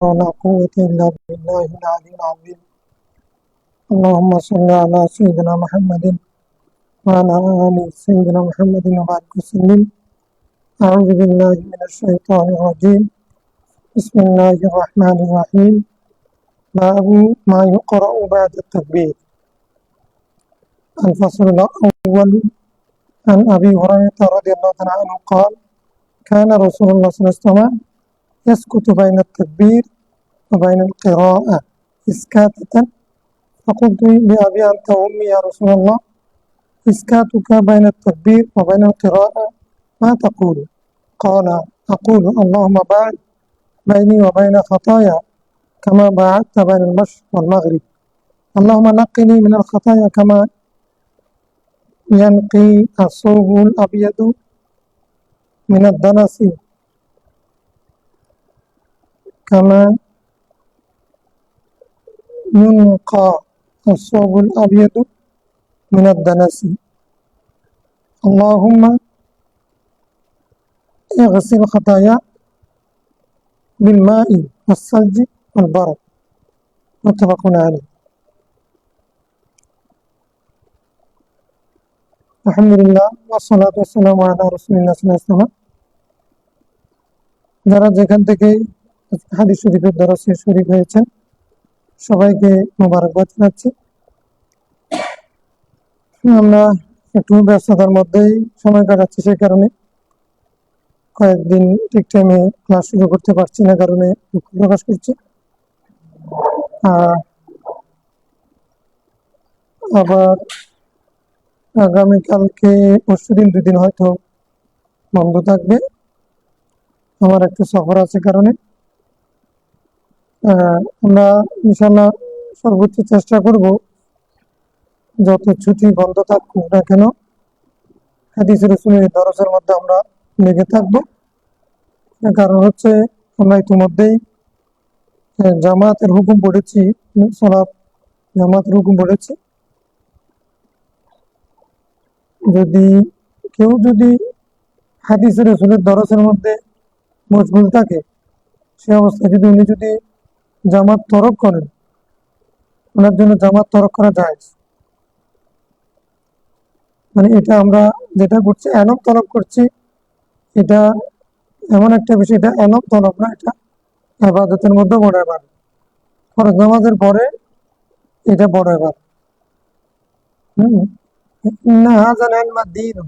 ولا قوة إلا بالله العلي العظيم. اللهم صل على سيدنا محمد وعلى آل سيدنا محمد وبارك وسلم. أعوذ بالله من الشيطان الرجيم. بسم الله الرحمن الرحيم. باب ما يقرأ بعد التكبير. الفصل الأول عن أبي هريرة رضي الله عنه قال: كان رسول الله صلى الله عليه وسلم يسكت بين التكبير وبين القراءة إسكاتة، فقلت لأبي أنت وأمي يا رسول الله، إسكاتك بين التكبير وبين القراءة ما تقول؟ قال: أقول اللهم باعد بيني وبين خطايا كما باعدت بين المشرق والمغرب، اللهم نقني من الخطايا كما ينقي الثوب الأبيض من الدنس، كما ينقى الثوب الأبيض من الدنس، اللهم اغسل خطايا بالماء والثلج والبرد. متفق عليه. আলহামদুলিল্লাহ ওয়াসসালাতু ওয়াসসালামু আলা রাসূলিল্লাহ সাল্লাল্লাহু আলাইহি ওয়াসাল্লাম। যারা যেখান থেকে হাদিস শরীফের দরসে শরীক হয়েছেন সবাইকে মোবারকবাদ জানাচ্ছি। আমরা একটু ব্যস্ততার মধ্যেই সময় কাটাচ্ছি, সেই কারণে কয়েকদিন ঠিক টাইমে ক্লাস শুরু করতে পারছি না, কারণে দুঃখ প্রকাশ করছি। আবার আগামীকালকে পরশুদিন দুদিন হয়তো বন্ধ থাকবে, আমার একটু সফর আছে কারণে। আমরা ইনশাল্লাহ সর্বোচ্চ চেষ্টা করব যত ছুটি বন্ধ থাকুক না কেন হাদিস রাসূলের দরসের মধ্যে আমরা লেগে থাকবো। কারণ হচ্ছে আমরা ইতিমধ্যেই জামাতের হুকুম পড়েছি, সালাত জামাতের হুকুম পড়েছি। যদি কেউ হাদিস রাসূলের দরসের মধ্যে মশগুল থাকে, সে অবস্থায় যদি উনি জামাত তরক করেন, ওনার জন্য জামাত তরক করা যায়। মানে এটা আমরা যেটা করছি এনম তলব করছি, এটা এমন একটা বিষয়, এটা এনম তলব না, এটা ইবাদতের মধ্যে বড় ইবাদত। ফরজ নামাজের পরে এটা বড় ইবাদত। ইন্না হাযাল ইলমা দীন,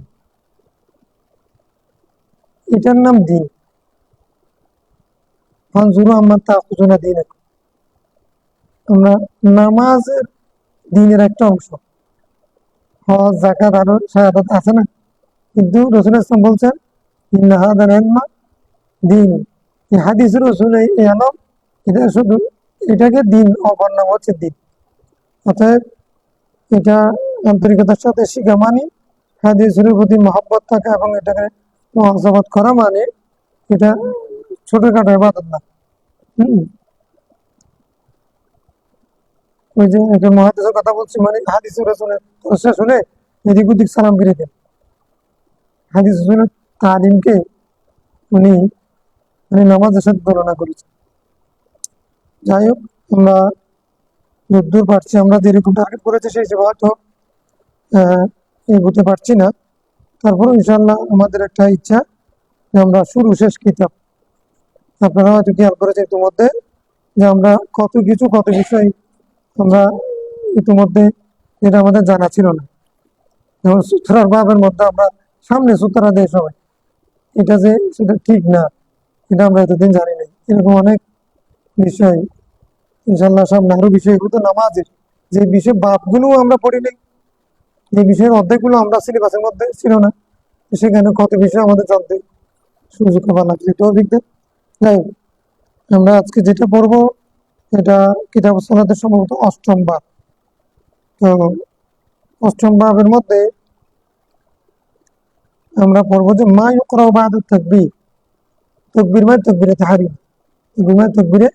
এটার নাম দিন। ফানজুরু আম্মা তাখুযুনা দীনাকুম, আমরা নামাজের দিনের একটা অংশ। হজ, যাকাত, আরো শাহাদাত আছে না, কিন্তু রাসূল ইসলাম বলছেন ইন্না হাযাল ইলমা দিন। এই হাদিস রাসূল এই ইলম, এটা শুধু এটাকে দিন, অপর নাম হচ্ছে দিন। অতএব এটা আন্তরিকতার সাথে শিখা মানে, হাদিসের প্রতি মহব্বত থাকা এবং এটাকে মুআযাবাত করা মানে এটা ছোটখাটো ইবাদত না। ওই যে একজন মুহাদ্দিসের কথা বলছি, মানে হাদিস রাসূলের শেষ হলে এদিক ওদিক সালাম ফিরে দেন। হাদিস রাসূলের তালিমকে উনি মানে নামাজের সাথে তুলনা করেছেন। যাই হোক, আমরা যতদূর পারছি, আমরা যেরকম টার্গেট করেছি সেই হিসেবে হয়তো এগোতে পারছি না, তারপরে ইনশাআল্লাহ আমাদের একটা ইচ্ছা যে আমরা শুরু শেষ কিতাব। আপনারা হয়তো খেয়াল করেছেন ইতিমধ্যে যে আমরা কত বিষয় আমরা ইতিমধ্যে, যেটা আমাদের জানা ছিল না। যেমন সূত্রার বাবের মধ্যে আমরা সামনে সূত্রা দেয় সবাই, এটা যে সেটা ঠিক না, এটা আমরা এতদিন জানি নাই। এরকম অনেক বিষয় ইনশাল্লাহ সামনে আরো বিষয়গুলো, তো নামাজের যে বিষয় বাপগুলো আমরা পড়ি নাই, যে বিষয়ের অর্ধেকগুলো আমরা সিলেবাসের মধ্যে ছিল না, সেখানে কত বিষয় আমাদের জানতে সুযোগ পাওয়া লাগছে। তো অভিজ্ঞতা, যাই হোক, আমরা আজকে যেটা পড়বো এটা কিতাব সালাতের সম্ভবত অষ্টম বাব। তো অষ্টম বাবের মধ্যে আমরা পড়বো যে মা ইউকরা বা'দা তাকবীর। তাকবীর মানে তাকবীরে তাহরিম, তাকবীর মানে তাকবীরে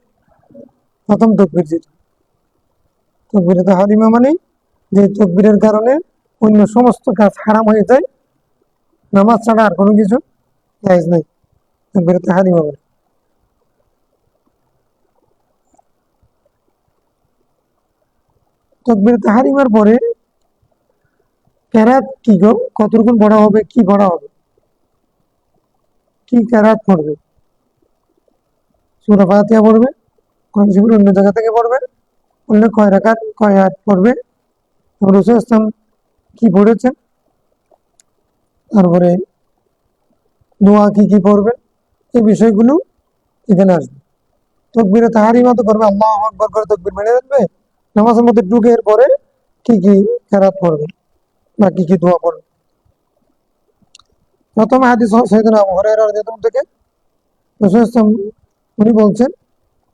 প্রথম তাকবীর, যেটা তাকবীরে তাহরিমা মানে যে তাকবীরের কারণে অন্য সমস্ত কাজ হারাম হয়ে যায়, নামাজ ছাড়া আর কোনো কিছু জায়েজ নাই, তাকবীরে তাহরিমা বলে। তাকবীর তাহরিমার পরে কেরাত কি কতটুকু পড়া হবে, কি পড়া হবে, কি কেরাত পড়বে? সূরা ফাতিহা পড়বে, কোরআন শরীফের অন্য জায়গা থেকে পড়বে, অন্য কয় রাকাত কয় আয়াত পড়বে, রাসূল ইসলাম কি পড়েছেন, তারপরে দোয়া কি কি পড়বে, এই বিষয়গুলো এখানে আসবে। তাকবীরে তাহরিমা তো করবে, আল্লাহু আকবার করে তাকবীর মেরে রাখবে, নামাজের মধ্যে ঢুকে এর পরে কি কি কেরাত পড়বে বা কি কি দোয়া পড়বে। প্রথম হাদিস সাইয়েদনা আবু হুরায়রা রাদিয়াল্লাহু থেকে রাসূল ইসলাম উনি বলছেন,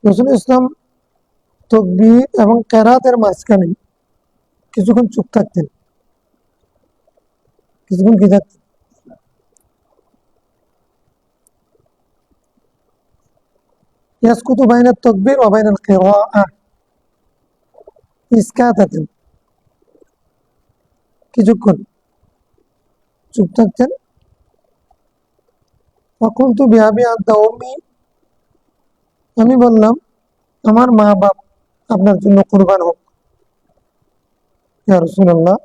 রাসূল ইসলাম তাকবীর এবং কেরাতের মাঝখানে কিছুক্ষণ চুপ থাকতেন, কিছুক্ষণ কি থাকতেন, ইয়াসকুতু বাইনা তাকবীর ওয়া বাইনাল কিরাআহ, ইসকাতাতেন, কিছুক্ষণ চুপ থাকতেন। ফাকুলতু বিআবি আনতা উম্মি, আমি বললাম আমার মা বাপ আপনার জন্য কুরবান হোক ইয়া রাসূলুল্লাহ।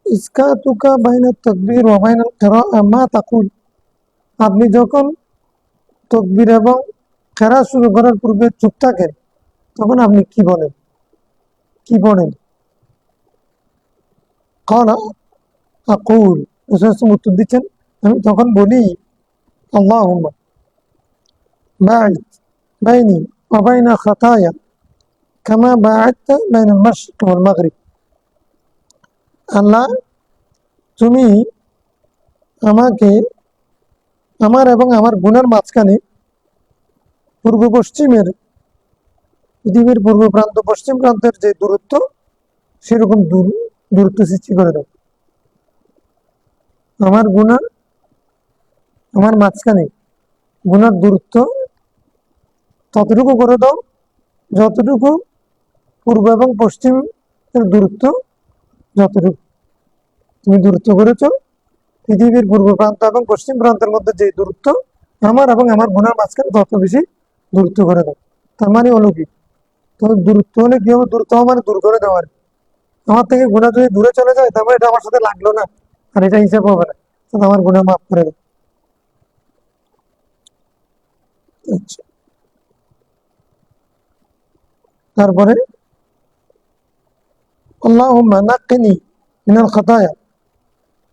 ইসকাতুকা বাইনা তাকবীর ওয়া বাইনাল কিরাআহ মা তাকুল, আপনি যখন তাকবীর এবং কেরাত শুরু করার পূর্বে চুপ থাকেন তখন আপনি কি বলেন, কি পড়েন? ক্বালা আকুল, রাসূল উত্তর দিচ্ছেন, আমি তখন বলি আল্লাহুম্মা বা'id বাইনি ওয়া বাইনা খাতায়া কামা বা'adta বাইনাল মাশরিক ওয়াল মাগরিব, আল্লাহ তুমি আমাকে আমার এবং আমার গুনার মাঝখানে পূর্ব পশ্চিমের, পৃথিবীর পূর্ব প্রান্ত পশ্চিম প্রান্তের যে দূরত্ব সেরকম দূরত্ব সৃষ্টি করে দাও। আমার গুনাহ, আমার মাঝখানে গুনার দূরত্ব ততটুকু করে দাও যতটুকু পূর্ব এবং পশ্চিমের দূরত্ব, যতটুকু তুমি দূরত্ব করেছ পৃথিবীর পূর্ব প্রান্ত এবং পশ্চিম প্রান্তের মধ্যে যে দূরত্ব, আমার এবং আমার গুনার মাঝখানে তত বেশি দূরত্ব করে দাও। তার মানে হলো কি, তো দূরত্ব হলে কি হবে, দূরত্ব মানে দূর করে দেওয়ার, আমার থেকে গুনাহ যদি দূরে চলে যায় তার মানে এটা আমার সাথে লাগলো না, আর এটা হিসাব হবে না, আমার গুনাহ মাফ করে দাও। আচ্ছা, তারপরে আল্লাহুম্মা নাক্কিনি মিনাল খাতায়া,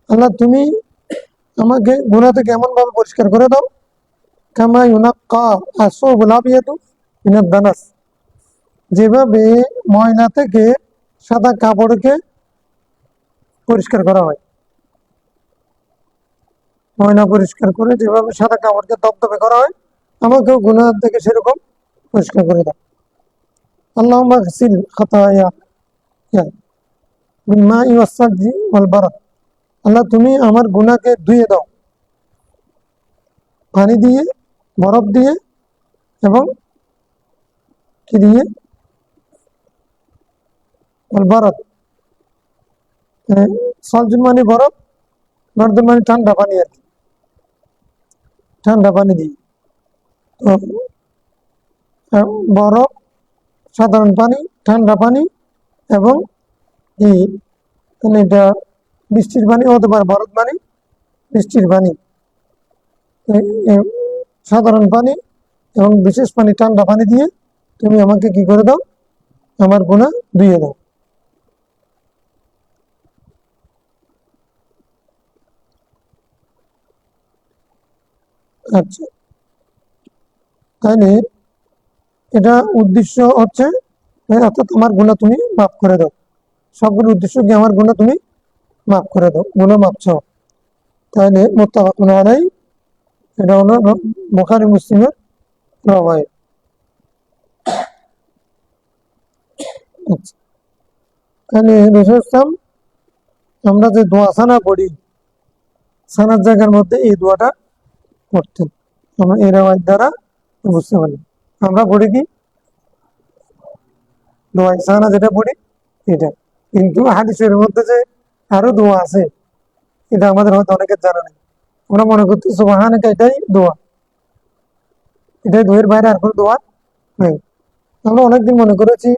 আল্লাহ তুমি আমাকে গুনাহ থেকে এমন ভাবে পরিষ্কার করে দাও, কামা ইউনাক্কা আস-সাওবুল আবিয়াদু মিনাদ দানাস, যেভাবে ময়লা থেকে সাদা কাপড়কে পরিষ্কার করা হয়, ময়লা পরিষ্কার করে যেভাবে সাদা কাপড়কে দপদপে করা হয়, আমাকেও গুনাহ থেকে সেরকম পরিষ্কার করে দাও। আল্লাহুম্মা গসিল খাতায়া বিল মাই ওয়াস সালজি ওয়াল বারাদ, আল্লাহ তুমি আমার গুনাহকে ধুয়ে দাও পানি দিয়ে, বরফ দিয়ে এবং কি দিয়ে, বারাদ, সলজুন মানে বরফ, বারদুন মানে ঠান্ডা পানি আর কি, ঠান্ডা পানি দিয়ে। তো বরফ, সাধারণ পানি, ঠান্ডা পানি এবং কি, মানে এটা বৃষ্টির পানি হতে পারে, বরফ পানি, বৃষ্টির পানি, সাধারণ পানি এবং বিশেষ পানি, ঠান্ডা পানি দিয়ে তুমি আমাকে কি করে দাও, আমার গুনাহ ধুয়ে দাও। আচ্ছা, তাহলে এটা উদ্দেশ্য হচ্ছে, অর্থাৎ আমার গুনাহ তুমি মাফ করে দাও, সবগুলো উদ্দেশ্য কি আমার গুনাহ তুমি মাফ করে দাও, গুনাহ মাফ চাও। তাহলে মুত্তাফাকুন আলাইহি, এটা হলো বুখারী মুসলিমের রওয়ায়াত। আচ্ছা, তাহলে রাসূল সাল্লাল্লাহু, আমরা যে দোয়া সানা পড়ি, সানার জায়গার মধ্যে এই দোয়াটা পড়তেন, আমরা এই রওয়ায়াত দ্বারা বুঝতে পারি। আমরা পড়ি কি দোয়া সানা যেটা পড়ি এটা, কিন্তু হাদিসের মধ্যে যে আরো দোয়া আছে এটা আমাদের হয়তো অনেকের জানা নেই, আমরা মনে করছি সুবহানাকা এটাই দোয়া, এটাই দোয়ের বাইরে আর কোনো দোয়া নেই। আমরা অনেকদিন মনে করেছি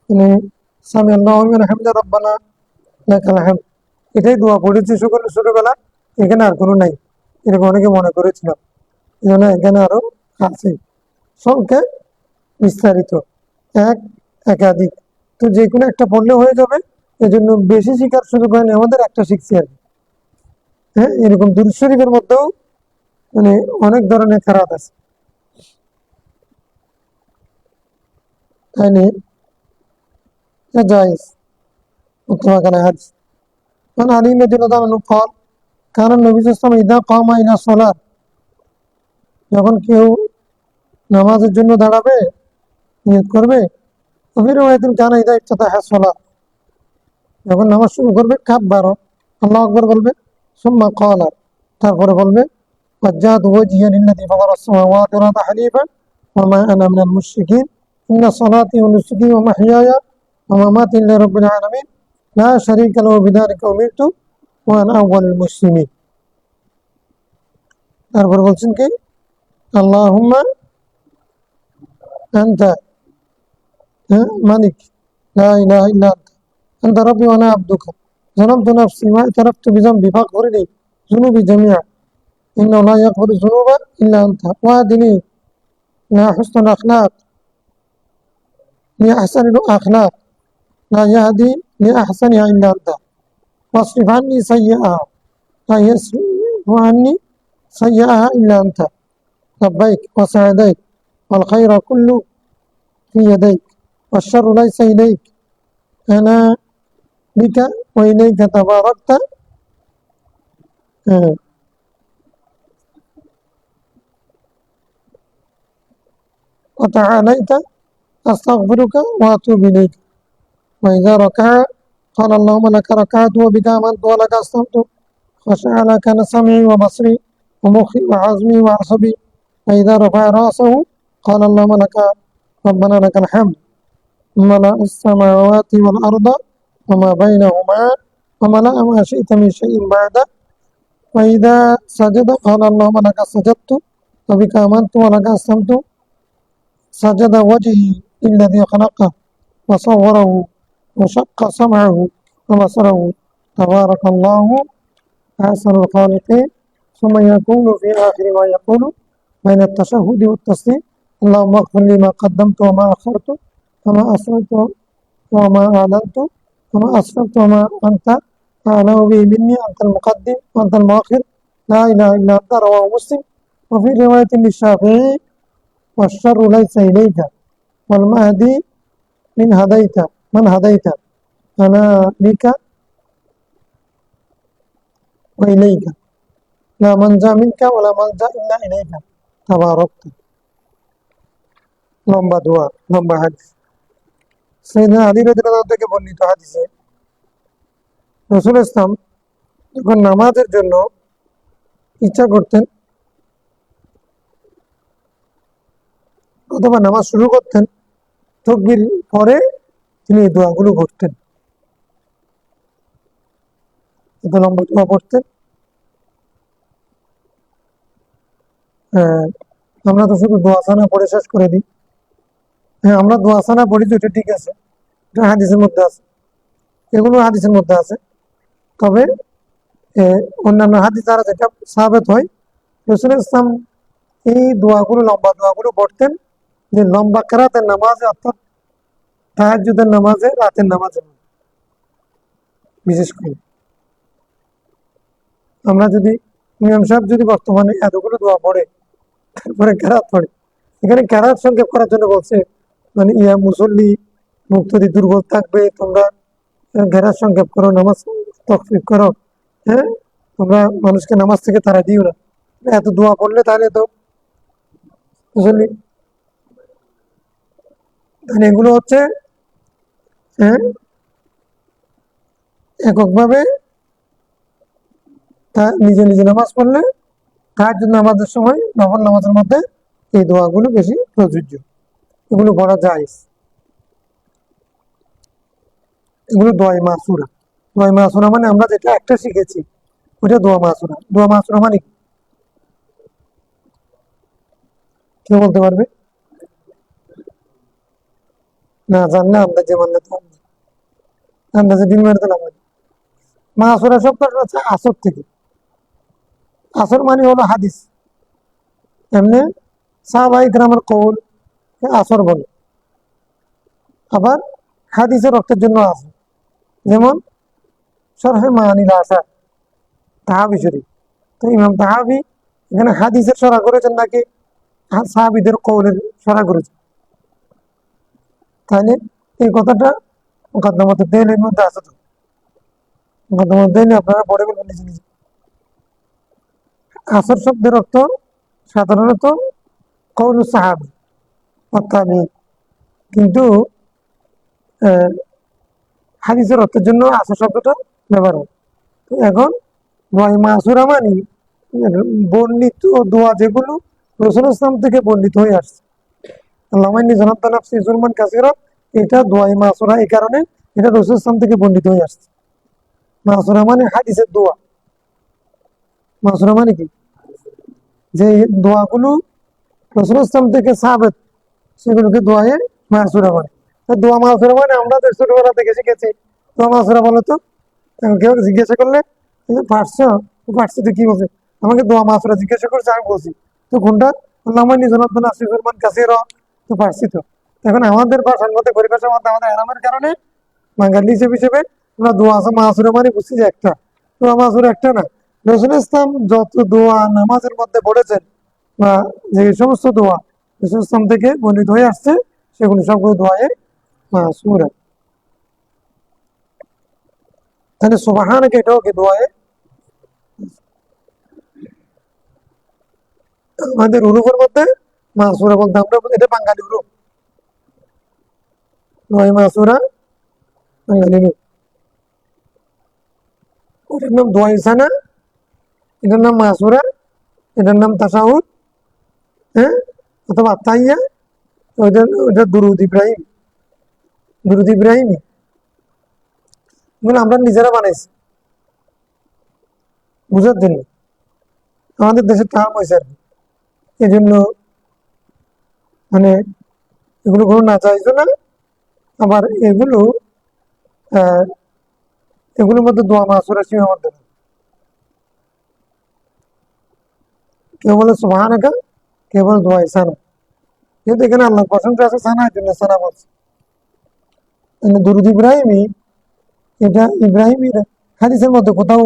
মানে সামি আল্লাহু লিমান হামিদা রব্বানা লাকাল হামদ, এটাই দোয়া পড়েছি ছোটবেলা, এখানে আর কোনো নাই, এরকম অনেকে মনে করেছিলাম। এই জন্য এখানে আরো আছে, সংখ্যা বিস্তারিত, এক একাধিক, তো যে কোনো একটা পড়লে হয়ে যাবে। এজন্য বেশি শিখার সুযোগ হয়নি আমাদের, একটা শিখছি আর কি। হ্যাঁ, এরকম দুরূদ শরীফের মধ্যেও মানে অনেক ধরনের কেরাত আছে। يعني جائز متفق على حديث عن علي رضي الله عنه قال كان النبي صلى الله عليه وسلم إذا قام إلى الصلاة, যখন কেউ নামাজের জন্য দাঁড়াবে, নিয়ত করবে, ফির ওয়াইদিন কানা ইদা ইফতাতাহা সালাহ, যখন নামাজ শুরু করবে কাব্বারো, আল্লাহু আকবার বলবে, সুম্মা ক্বালা, তারপরে বলবে ওয়াজ্জাহতু ওয়াজহিয়া লিল্লাযী ফাতারা আস-সামাওয়াতি ওয়াল আরদা হানিফান ওয়া মা আনা মিনাল মুশরিকিন ইন্না সালাতি ওয়া নুসুকি ওয়া মাহইয়ায়া ওয়া মামাতি লিল্লাহি রাব্বিল আলামিন লা শারীকা লাহু বিযালিকা উমিরতু ওয়া আনা আউয়ালুল মুসলিমিন। তারপর বলছেন কি আল্লাহুম্মা আনতা মালিক লা ইলাহা ইল্লা আনতা আনতা রাব্বি ওয়া আনা আবদুকা ظلمت نفسي واعترفت بذنبي فاغفر لي ذنوبي جميعا إنه لا يغفر الذنوب إلا أنت واهدني إلى حسن الأخلاق لأحسن الأخلاق لا يهدي لأحسنها إلا أنت واصرف عني سيئها لا يصرف عني سيئها إلا أنت لبيك وسعديك والخير كله في يديك والشر ليس إليك أنا بك وإليك تباركت وتعاليت أستغفرك وأتوب إليك وإذا ركع قال اللهم لك ركعت وبك آمنت ولك أسلمت خشع لك سمعي وبصري ومخي وعزمي وعصبي وإذا رفع رأسه قال اللهم لك ربنا لك الحمد ملأ السماوات والأرض وما بينهما وملأ ما شئت من شيء بعد وإذا سجد قال اللهم لك سجدت وبك آمنت ولك أسلمت سجد وجهي الذي خلقه وصوره وشق سمعه وبصره تبارك الله أحسن الخالقين ثم يقول في آخر ما يقول بين التشهد والتسليم اللهم اغفر لي ما قدمت وما أخرت وما أسررت وما أعلنت وما أسررت وما أنت أعلم به مني أنت المقدم وأنت المؤخر لا إله إلا أنت. رواه مسلم. وفي رواية للشافعي والشر ليس إليك والمهدي من هديت أنا بك وإليك لا منجا منك ولا ملجأ إلا إليك تباركت. লম্বা দোয়া, লম্বা হাদিস। সাইয়েদনা আলী রাদিয়াল্লাহু আনহু থেকে বর্ণিত হাদিসে রাসূল ইসলাম যখন নামাজের জন্য ইচ্ছা করতেন অথবা নামাজ শুরু করতেন, তাকবীর পরে তিনি এই দোয়াগুলো করতেন, এত লম্বা দোয়া পড়তেন। আমরা তো শুধু দোয়া সানা পড়ে শেষ করে দিই। হ্যাঁ, আমরা দোয়া সানা পড়ি তো এটা ঠিক আছে, এটা হাদিসের মধ্যে আছে, এগুলো হাদিসের মধ্যে আছে। তবে অন্যান্য হাদিস দ্বারা যেটা সাবেত হয়, রাসূল ইসলাম এই দোয়াগুলো, লম্বা দোয়াগুলো পড়তেন যে লম্বা কেরাতের নামাজে, অর্থাৎ তাহাজ্জুদের নামাজে, রাতের নামাজে। বিশেষ করে আমরা যদি ইমাম সাহেব যদি বর্তমানে এতগুলো দোয়া পড়ে তারপরে কেরাত পড়ে, এখানে কেরাত সংক্ষেপ করার জন্য বলছে, মানে মুসল্লি মুক্তি দুর্বল থাকবে, তোমরা কেরাত সংক্ষেপ করো, নামাজ তকফিফ করো, হ্যাঁ, তোমরা মানুষকে নামাজ থেকে তারা দিও না। এত দোয়া পড়লে তাহলে তো মুসল্লি, তাহলে এগুলো হচ্ছে হ্যাঁ এককভাবে তা নিজে নিজে নামাজ পড়লে, তাহাজ্জুদ নামাজের সময় নফল নামাজের মধ্যে এই দোয়াগুলো বেশি প্রযোজ্য, এগুলো পড়া যায়। এগুলো দোয়া মাসুরা। দোয়া মাসুরা মানে আমরা যেটা একটা শিখেছি ওটা দোয়া মাসুরা। দোয়া মাসুরা মানে কি কেউ বলতে পারবে? না জানলে আন্দাজে মানলে তো আন্দাজে ডিম মেরে না মাসুরা শব্দটা হচ্ছে আসর থেকে। আসর মানে হলো হাদিস, এমনি সাহাবায়ে কেরামের কওল আসর বলে। আবার হাদিসের অর্থের জন্য আসর, যেমন শরহে মানিল আসার তাহাবি শরীফ। তো ইমাম তাহাবি এখানে হাদিসের সরা করেছেন নাকি সাহাবিদের কওলের সরা করেছেন? তাহলে এই কথাটা মুকদ্দমাতে দেলের মধ্যে আছে। তো মুকদ্দমাতে দেলে আপনারা পড়ে বলবেন নিজে নিজে। আসর শব্দের অর্থ সাধারণত কওলু সাহাবী অর্থাৎ, কিন্তু হাদিসের অর্থের জন্য আসর শব্দটা ব্যবহার হয়। তো এখন মাসুরা মানে বর্ণিত দোয়া যেগুলো রাসূল ইসলাম থেকে বর্ণিত হয়ে আসছে। আল্লাহুম্মা ইন্নী যালামতু নাফসি যুলমান কাসীরা, এটা দোয়ায়ে মাসুরা, এই কারণে এটা রাসূল ইসলাম থেকে বর্ণিত হয়ে আসছে। মাসুরা মানে হাদিসের দোয়া। মাসুরা মানে কি? যে দোয়াগুলো রাসূল ইসলাম থেকে সাহাবাত, সেগুলোকে দোয়ায়ে মাসুরা মানে। দোয়া মাসুরা মানে আমরা ছোটবেলা থেকে শিখেছি দোয়া মাসুরা বলো তো। কেউ জিজ্ঞাসা করলে পারছো, পারছি তো কি বলছে, আমাকে দোয়া মাসুরা জিজ্ঞাসা করছে, আমি বলছি তো কোনটা? আল্লাহুম্মা ইন্নী যালামতু নাফসি যুলমান কাসীরা, তো পারছি তো। এখন আমাদের ভাষার মধ্যে পরিভাষার মধ্যে আমাদের এনামের কারণে বাঙালি হিসেবে আমরা দোয়া মাসুরা মানে বুঝছি যে একটা, দোয়া মাসুরা একটা না। রাসূল ইসলাম যত দোয়া নামাজের মধ্যে পড়েছেন বা যে সমস্ত দোয়া রাসূল ইসলাম থেকে বর্ণিত হয়ে আসছে, সেগুলো সবগুলো দোয়ায়ে মাসুরা। তাহলে সুবহানাকে এটাও কি দোয়ায়ে? আমাদের হুরুফের মধ্যে মাসুরা বলতে আমরা এটা বাঙালি হুরুফ, দোয়ায়ে মাসুরা বাঙালি হুরুফ। ওটার নাম দোয়ায়ে সানা, এটার নাম মাসুরা, এটার নাম তাশাহুদ, হ্যাঁ, অথবা তাইয়া, ওইটা ওইটা দুরুদ ইব্রাহিম, দুরুদ ইব্রাহিমই। এগুলো আমরা নিজেরা বানাইছি বুঝার জন্য, আমাদের দেশের টার্ম হয়েছে আর কি। এই জন্য মানে এগুলো কোনো না চাইছো না। আবার এগুলো আহ এগুলোর মধ্যে দোয়া মাসুরা সীমাবদ্ধ না। কেউ বলে সুবহানাকা, কেউ বলে দোয়ায়ে সানা। যেহেতু এখানে আল্লাহর প্রশংসা আছে, সানা এর জন্য সানা বলছে। দুরুদ ইব্রাহিমী, এটা ইব্রাহিমের হাদিসের মধ্যে কোথাও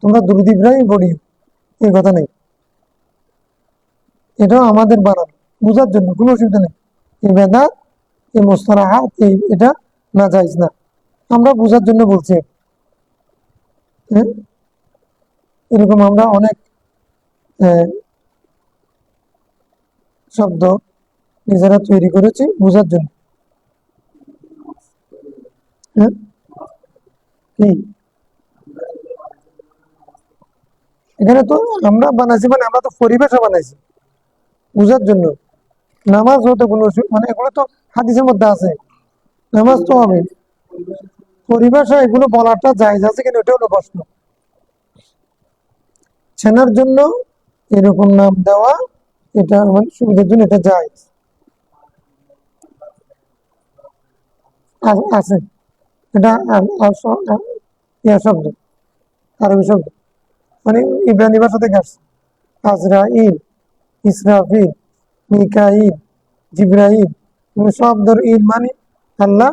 তোমরা দুরুদ ইব্রাহিম পড়িও এই কথা নেই। এটাও আমাদের বানানো, বোঝার জন্য, কোনো অসুবিধা নেই। এই বেদাত, এই মোস্তলাহাত, এটা না জায়েজ না, আমরা বোঝার জন্য বলছি। হ্যাঁ, এরকম আমরা অনেক শব্দ নিজেরা তৈরি করেছি বোঝার জন্য। হ্যাঁ, কি এখানে তো আমরা বানাইছি, মানে আমরা তো পরিভাষা বানাইছি বোঝার জন্য। নামাজ হতে কোনো মানে এগুলো তো হাদিসের মধ্যে আছে, নামাজ তো হবে। পরিভাষা এগুলো বলাটা জায়েজ আছে কিনা, এটা হলো প্রশ্ন। চেনার জন্য এরকম নাম দেওয়া, এটা মানে সুবিধার জন্য এটা জায়েজ আছে। এটা ইয়া শব্দ, আরবি শব্দ, মানে ইব্রানি ভাষা থেকে আসছে। আজরাইল, ইসরাফিল, মিকাইল, জিব্রাইল, শব্দের ইল মানে আল্লাহ,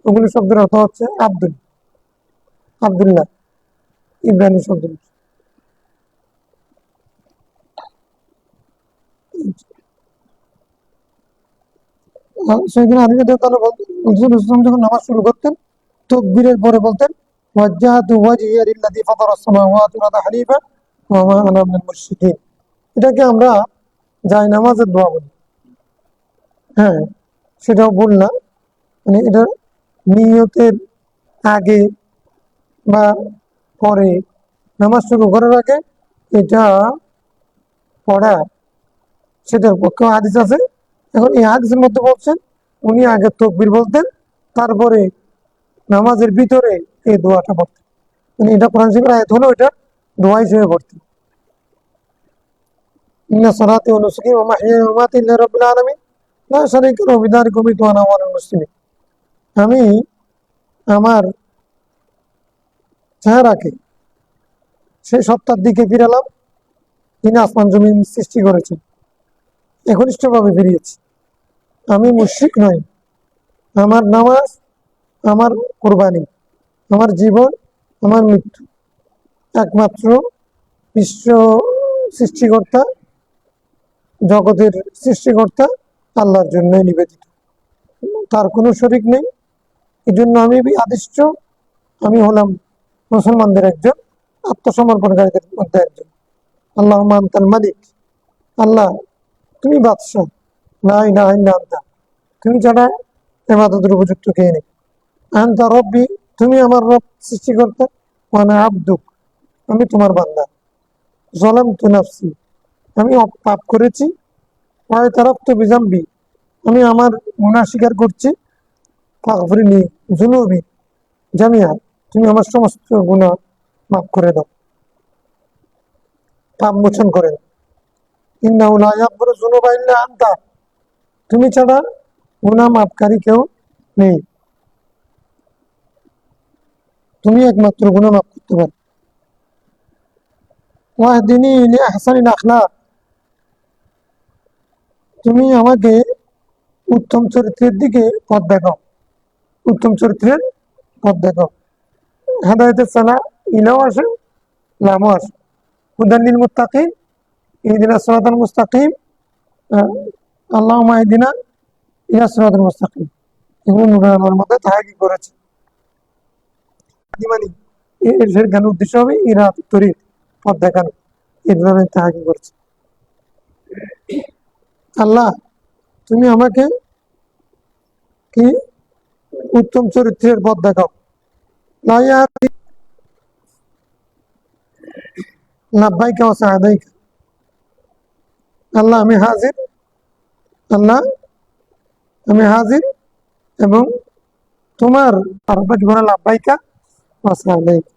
ওগুলো শব্দের অর্থ হচ্ছে আব্দুল, আব্দুল্লাহ, ইব্রানি শব্দ। সেখানে আলী রাদিয়াল্লাহু তাআলা বলতেন, যখন নামাজ শুরু করতেন তাকবীরের পরে বলতেন ওয়াজ্জাহতু ওয়াজহিয়া লিল্লাযী ফাতারাস সামাওয়াতি ওয়াল আরদা হানিফা ওয়া মা আনা মিনাল মুশরিকিন। এটাকে আমরা যাই নামাজের দোয়া বলি। হ্যাঁ, সেটাও ভুল না, মানে এটা নিয়তের আগে বা পরে, নামাজ শুরু করার আগে এটা পড়া, সেটার পক্ষে হাদিস আছে। এখন এই হাদিসের মধ্যে বলছেন উনি আগে তাকবীর বলতেন, তারপরে নামাজের ভিতরে এই দোয়াটা পড়তেন। মানে এটা কোরআন শরীফের আয়াত হলো, এটা দোয়া হিসেবে পড়তেন। ইন্না সলাতি ওয়া নুসুকি ওয়া মাহইয়ায়া ওয়া মামাতি লিল্লাহি রাব্বিল আলামিন লা শারীকা লাহু বিযালিকা উমিরতু ওয়া আনা আউওয়ালুল মুসলিমিন। আমি আমার চেহারাকে সেই সত্তার দিকে ফিরালাম যিনি আসমান জমিন সৃষ্টি করেছেন, একনিষ্ঠভাবে ফিরিয়েছি। আমি মুশরিক নই। আমার নামাজ, আমার কোরবানি, আমার জীবন, আমার মৃত্যু একমাত্র বিশ্ব সৃষ্টিকর্তা, জগতের সৃষ্টিকর্তা আল্লাহর জন্য নিবেদিত, তার কোনো শরিক নেই। এই জন্য আমি আদিষ্ট, আমি হলাম মুসলমানদের একজন, আত্মসমর্পণকারীদের মধ্যে একজন। আল্লাহ আনতাল মালিক, আল্লাহ তুমি বাদশাহ, লা ইলাহা ইল্লা আনতা, তুমি ছাড়া ইবাদতের উপযুক্ত কে নেই। আনতা রব্বি, তুমি আমার রব সৃষ্টিকর্তা, ওয়া আনা আবদুক, আমি তোমার বান্দা। যালামতু নাফসি, আমি পাপ করেছি। ওয়া ইতারাফতু বিযামবি, আমি আমার গুনাহ স্বীকার করছি। ফাগফিরলি যুনুবি জামিআ, তুমি আমার সমস্ত গুনাহ মাফ করে দাও, পাপ মোচন করে দাও। ইন্নাহু লা ইয়াগফিরু যুনুবা ইল্লা আনতা, তুমি ছাড়া গুনাহ মাফকারী কেউ নেই, তুমি একমাত্র গুনাহ মাফ করতে পারো। ওয়াহদিনী লিআহসানিল আখলাক, তুমি আমাকে উত্তম চরিত্রের দিকে পথ দেখাও, উত্তম চরিত্রের পথ দেখাও। হেদায়েতের সালা ইলাও আসে, লামও আসে। হুদাল লিল মুত্তাকিন, ইহদিনাস সিরাতাল মুস্তাকিম, আল্লাহুম্মা ইহদিনা ইলাস সিরাতাল মুস্তাকিম। এগুলো নূরের আলোর মধ্যে তাহাকি করেছে। মানে এর জ্ঞান উদ্দেশ্য হবে ইরা তরিক, পথ দেখানো, এই ধরনের তাহাকি করছে। আল্লাহ তুমি আমাকে কি উত্তম চরিত্রের পথ দেখাও। লাব্বাইকা ওয়া সাআদাইকা, আল্লাহ আমি হাজির, আল্লাহ আমি হাজির এবং তোমার আরবাটি ভরা লাব্বাইকা ওয়া সাআদাইকা,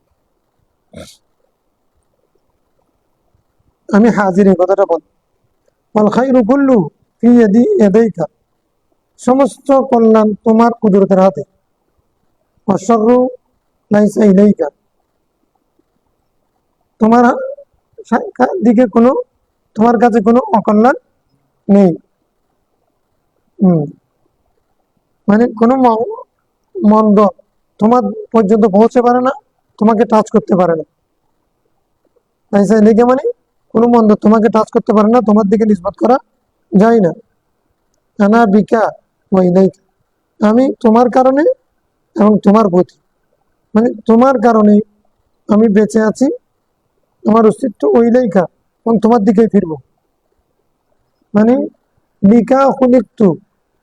আমি হাজির, এই কথাটা বল। ওয়াল খায়রু কুল্লু ফি ইয়াদাইকা, সমস্ত কল্যাণ তোমার কুদরতের হাতে। ওয়া শাররু লাইসা ইলাইকা, তোমার দিকে কোনো, তোমার কাছে কোনো অকল্যাণ নেই। মানে কোনো মন্দ তোমার পর্যন্ত পৌঁছে পারে না, তোমাকে টাচ করতে পারে না। লাইসা ইলাইকা মানে কোনো মন্দ তোমাকে টাচ করতে পারে না, তোমার দিকে নিসবত করা যায় না। আনা বিকা ওয়া ইলাইকা, আমি তোমার কারণে এবং তোমার প্রতি, মানে তোমার কারণে আমি বেঁচে আছি, আমার অস্তিত্ব ওই লেখা এবং তোমার দিকেই ফিরবো। মানে বিকা হুলিকতু,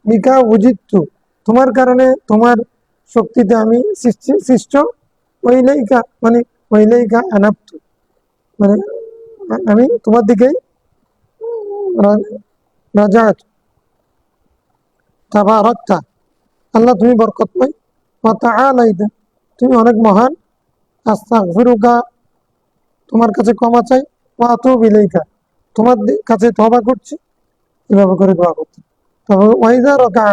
বিকা উজিতু, তোমার কারণে তোমার শক্তিতে আমি সৃষ্ট, ওই লেখা মানে ওই লেখা আনাপ্তু, মানে আমি তোমার দিকেই রাজাত। তাবারাকতা, আল্লাহ তুমি বরকতময়। ওয়া তাআলাইতা, তুমি অনেক মহান। আস্তাগফিরুকা, তোমার কাছে ক্ষমা চাই। ওয়া আতুবু ইলাইকা, তোমার কাছে তওবা করছি। এভাবে করে দোয়া করতেন। তারপর ওয়াইজা রাকা,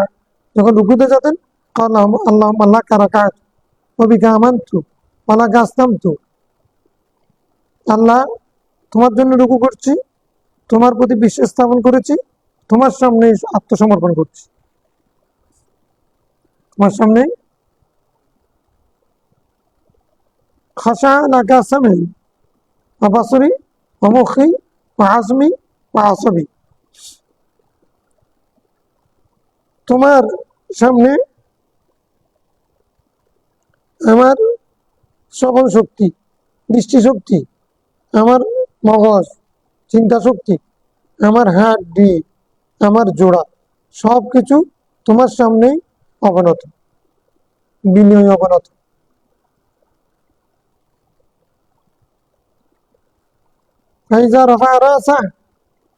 যখন রুকুতে যেতেন, ক্বালা আল্লাহুম্মা লাকা রাকাতু ওয়া বিকা আমানতু ওয়া লাকা আসলামতু, আল্লাহ তোমার জন্য রুকু করছি, তোমার প্রতি বিশ্বাস স্থাপন করেছি, তোমার সামনে আত্মসমর্পণ করছি, তোমার সামনে খাশা লাকা সামি ওয়া বাসরি ওয়া মুখি ওয়া আজমি ওয়া আসাবি, তোমার সামনে আমার শ্রবণ শক্তি, দৃষ্টিশক্তি, আমার মগজ, চিন্তা শক্তি, আমার হাড্ডি, আমার জোড়া, সব কিছু তোমার সামনেই অবনত, বিনয়ী অবনত। ফাইজা রাফা রাসা,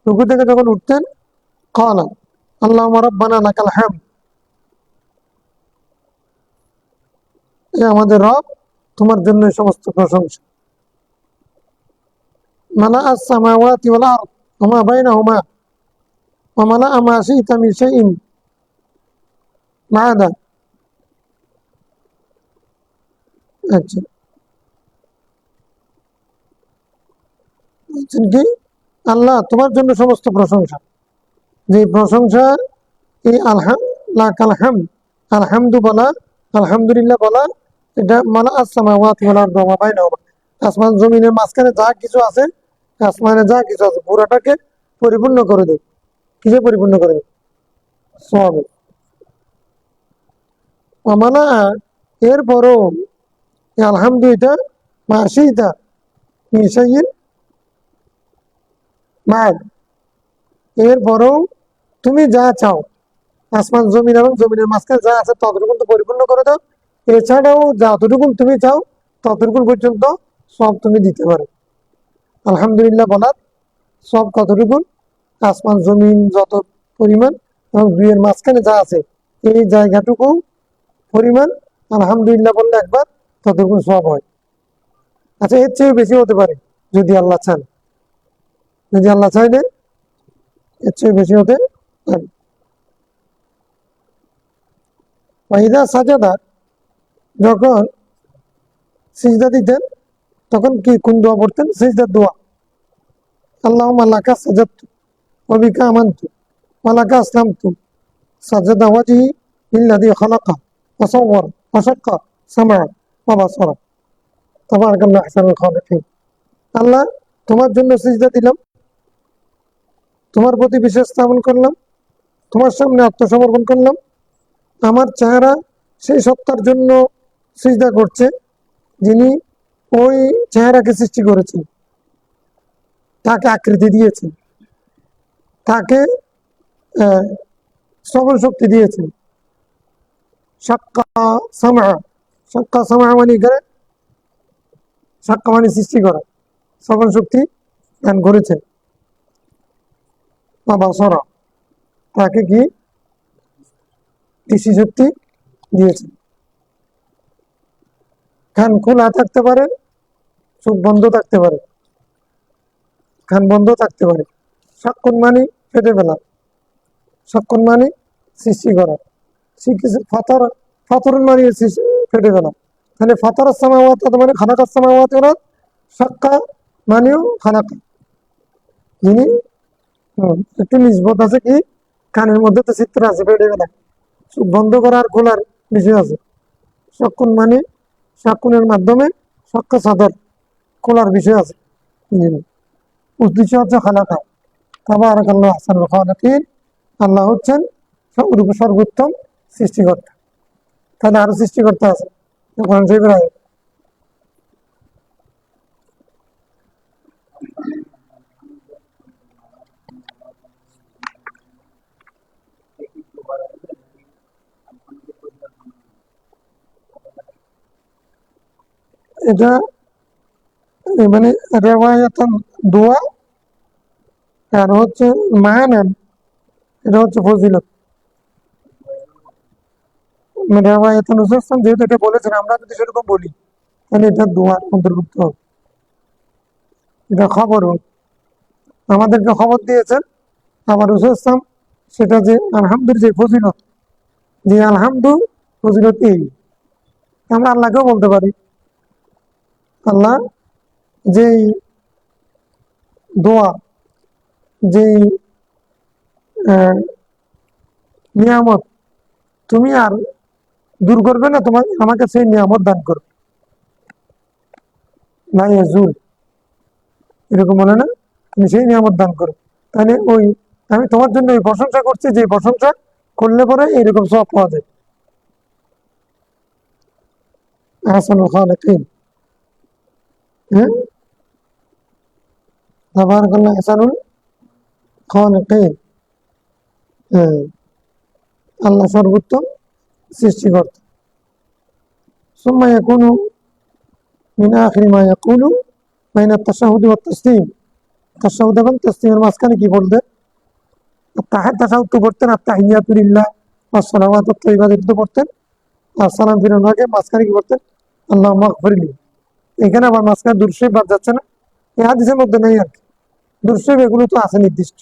রুকু থেকে যখন উঠতেন, ক্বালা আল্লাহুম্মা রাব্বানা লাকাল হামদ, এ আমাদের রব, তোমার জন্য সমস্ত প্রশংসা। মালা আস সামাওয়াতি ওয়াল আরদ ওয়া মা বাইনাহুমা ওয়া মালা মা শি'তা মিন শাইইন বা'দা, আচ্ছা, বলছেন কি আল্লাহ তোমার জন্য সমস্ত প্রশংসা, যে প্রশংসা এই আলহামদু বলা, আলহামদুলিল্লাহ বলা, এটা মালা আসসামাওয়াতি ওয়াল আরদি ওয়া মা বাইনাহুমা, আসমান জমিনের মাঝখানে যা কিছু আছে, আসমানে যা কিছু আছে পুরাটাকে পরিপূর্ণ করে দেয়। কিসে পরিপূর্ণ করে দেয়? সওয়াবে। আমালা, এরপরও এই আলহামদু এটা মাসিটা মিশাইয়ের মাদ, এরপরও তুমি যা চাও আসমান জমিন এবং জমিনের মাঝখানে যা আছে ততটুকু তো পরিপূর্ণ করে দাও। এছাড়াও যতটুকু তুমি চাও ততটুকু পর্যন্ত সব তুমি দিতে পারো। আলহামদুলিল্লাহ বলার সব কতটুকু? আসমান জমিন যত পরিমাণ এবং দুইয়ের মাঝখানে যা আছে এই জায়গাটুকু পরিমাণ আলহামদুলিল্লাহ বললে একবার ততটুকু সব হয়। আচ্ছা, এর চেয়ে বেশি হতে পারে যদি আল্লাহ চান, যদি আল্লাহ চাইলে এর চেয়ে বেশি হতে পারে। ওয়াইদা সাজাদা, যখন সিজদা দিতেন তখন কি কোন দোয়া পড়তেন? সিজদার দোয়া। আল্লাহুম্মা লাকা সাজাদতু ওয়া বিকা আমানতু ওয়া লাকা আসলামতু সাজাদা ওয়াজহি লিল্লাযী খালাকা ওয়া সাওয়ারা ওয়া শাক্কা সামআ ওয়া বাসারা তাবারাকাল্লাহু আহসানুল খালিকিন। আল্লাহ তোমার জন্য সিজদা দিলাম, তোমার প্রতি বিশ্বাস স্থাপন করলাম, তোমার সামনে আত্মসমর্পণ করলাম। আমার চেহারা সেই সত্তার জন্য সিজদা করছে যিনি ওই চেহারাকে সৃষ্টি করেছেন, তাকে আকৃতি দিয়েছেন, তাকে শ্রবণ শক্তি দিয়েছেন। সাক্কা সামা, সাক্কা সামা মানে এখানে সাক্কা মানে সৃষ্টি করা, শ্রবণ শক্তি দান করেছেন। বা বাসরা, তাকে কি দৃষ্টি শক্তি দিয়েছেন। কান খোলা থাকতে পারে, চোখ বন্ধ থাকতে পারে, কান বন্ধ থাকতে পারে। সাক্ষণ মানে ফেটে ফেলা, সাক্ষণ মানে সৃষ্টি করা, ফাতর, ফাতরুন মানে ফেটে ফেলা। তাহলে ফাতরাস সামাওয়াত মানে খালাকাস সামাওয়াত ওরা, সাক্কা মানেও খালাকা, যিনি একটু নিসবত আছে কি কানের মধ্যে তো চিত্র আছে ফেটে ফেলা, চোখ বন্ধ করার খোলার বিষয় আছে। সাক্ষণ মানে সাক্ষণের মাধ্যমে সাক্কা সাদর খোলার বিষয় আছে। উদ্দেশ্য হচ্ছে খালাকা। তাবারাকাল্লাহু আহসানুল খালিকিন, আল্লাহ হচ্ছেন সর্বোত্তম সৃষ্টিকর্তা। তাহলে আরো সৃষ্টিকর্তা আছে কোরআন শরীফের আয়াত। এটা মানে রেওয়ায়াতান দোয়া, আর হচ্ছে মানান, এটা হচ্ছে ফজিলত। রেওয়ায়াতুন রাসূল সাল্লাল্লাহু আলাইহি ওয়াসাল্লাম যেহেতু এটা বলেছেন, আমরা যদি সেরকম বলি তাহলে এটা দোয়ার অন্তর্ভুক্ত হবে। এটা খবর আমাদেরকে খবর দিয়েছেন আমার রাসূল সাল্লাল্লাহু আলাইহি ওয়াসাল্লাম, সেটা যে আলহামদুর যে ফজিলত, যে আলহামদু ফজিলত এই, আমরা আল্লাহকেও বলতে পারি আল্লাহ যেই দোয়া, যেই নিয়ামত তুমি আর দূর করবে না, তোমার আমাকে সেই নিয়ামত দান করবে। না ইয়াজুল, এরকম বলে না, তুমি সেই নিয়ামত দান করো। তাহলে ওই আমি তোমার জন্য ওই প্রশংসা করছি, যে প্রশংসা করলে পরে এরকম সব পাওয়া যায়। আহসানুল খালিকিন, হ্যাঁ, তাবারাকাল্লাহু আহসানুল খালিকিন, হ্যাঁ, আল্লাহ সর্বোত্তম সৃষ্টিকর্তা। সুম্মা ইয়াকুনু মিন আখিরি মা ইয়াকুলু বাইনা তাশাহুদ ওয়াত তাসলিম, তাশাহুদ এবং তাসলিমের মাঝখানে কি বলতেন? তাশাহুদ তো পড়তেন, আত-তাহিয়াতু লিল্লাহ ওয়াস সালাওয়াতুত তাইয়্যিবাত তো পড়তেন, আর সালাম ফিরানোর আগে মাঝখানে কি পড়তেন? আল্লাহুম্মা ইগফিরলি। এখানে আবার মাঝখানে দুরূদ শরীফ বাদ যাচ্ছে না? এই হাদিসের মধ্যে নেই আর কি। দুরূদ শরীফ এগুলো তো আছে নির্দিষ্ট,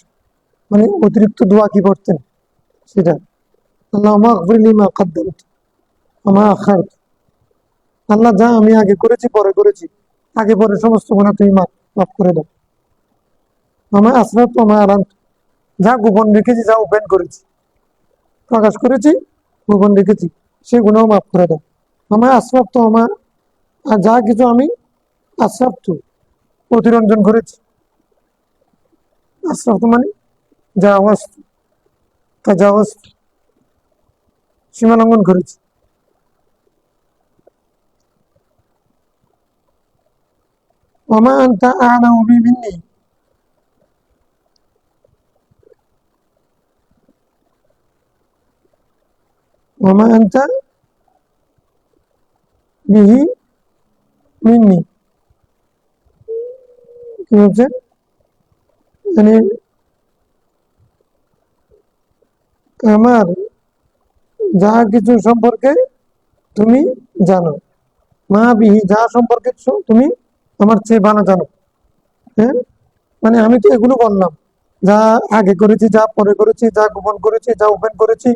মানে অতিরিক্ত দোয়া কি পড়তেন সেটা। আল্লাহুম্মা ইগফিরলি মা কদ্দামতু ওয়া মা আখারতু আল্লাহ যা আমি আগে করেছি পরে করেছি, আগে পরে সমস্ত গুনাহ তুমি মাফ করে দাও। আমার আসরাত আমার আলান্ত, যা গোপন রেখেছি যা ওপেন করেছি, প্রকাশ করেছি গোপন রেখেছি, সেই গুনাহ মাফ করে দাও। আমার আসরাত তো আমার, আর যা কিছু আমি আসরাত তো অতিরঞ্জন করেছি, আসরাত মানে যা আওয়াজ তাজাওয়াজ সীমা লঙ্ঘন করেছি। ওমা আনতা আ'লামু বি মিন্নি, ওমা আনতা বিহি মিন্নি, কি বলছে, মানে আমার যা কিছু সম্পর্কে তুমি জানো, মা বিহি যা সম্পর্কে তুমি আমার চেয়ে ভালো জানো। হ্যাঁ, মানে আমি তো এগুলো বললাম, যা আগে করেছি, যা পরে করেছি, যা গোপন করেছি, যা ওপেন করেছি,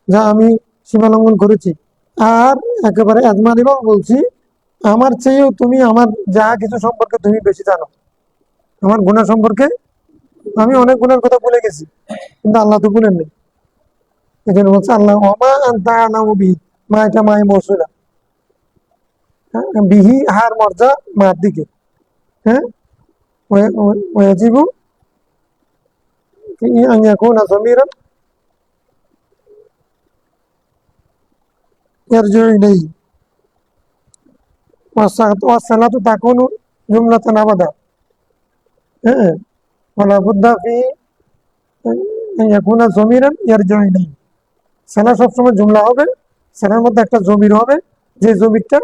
যা আমি সীমা লঙ্ঘন করেছি। আর একেবারে আজমানিবাও বলছি, আমার চেয়েও তুমি আমার যা কিছু সম্পর্কে তুমি বেশি জানো, আমার গুনাহ সম্পর্কে। আমি অনেক গুনার কথা ভুলে গেছি, কিন্তু আল্লাহ তো ভুলেননি। এই জন্য বলছে আল্লাহ ওমা আনতা আ'লামু বিহি, মা এটা মায়ে মৌসুলা, বিহি হার মর্যা মার দিকে। হ্যাঁ, ওয়াজিবু আন ইয়াকুনা যামিরান ইয়ারজিউ ইলাইহি, ওয়াসসালাতু তাকুনু জুমলাতান আবাদা। হ্যাঁ, ওয়ালা বুদ্দা ফি আন ইয়াকুনা যামিরান ইয়ারজিউ ইলাইহি, সালাত সবসময় জুমলা হবে, সালার মধ্যে একটা জমির হবে, যে জমিরটা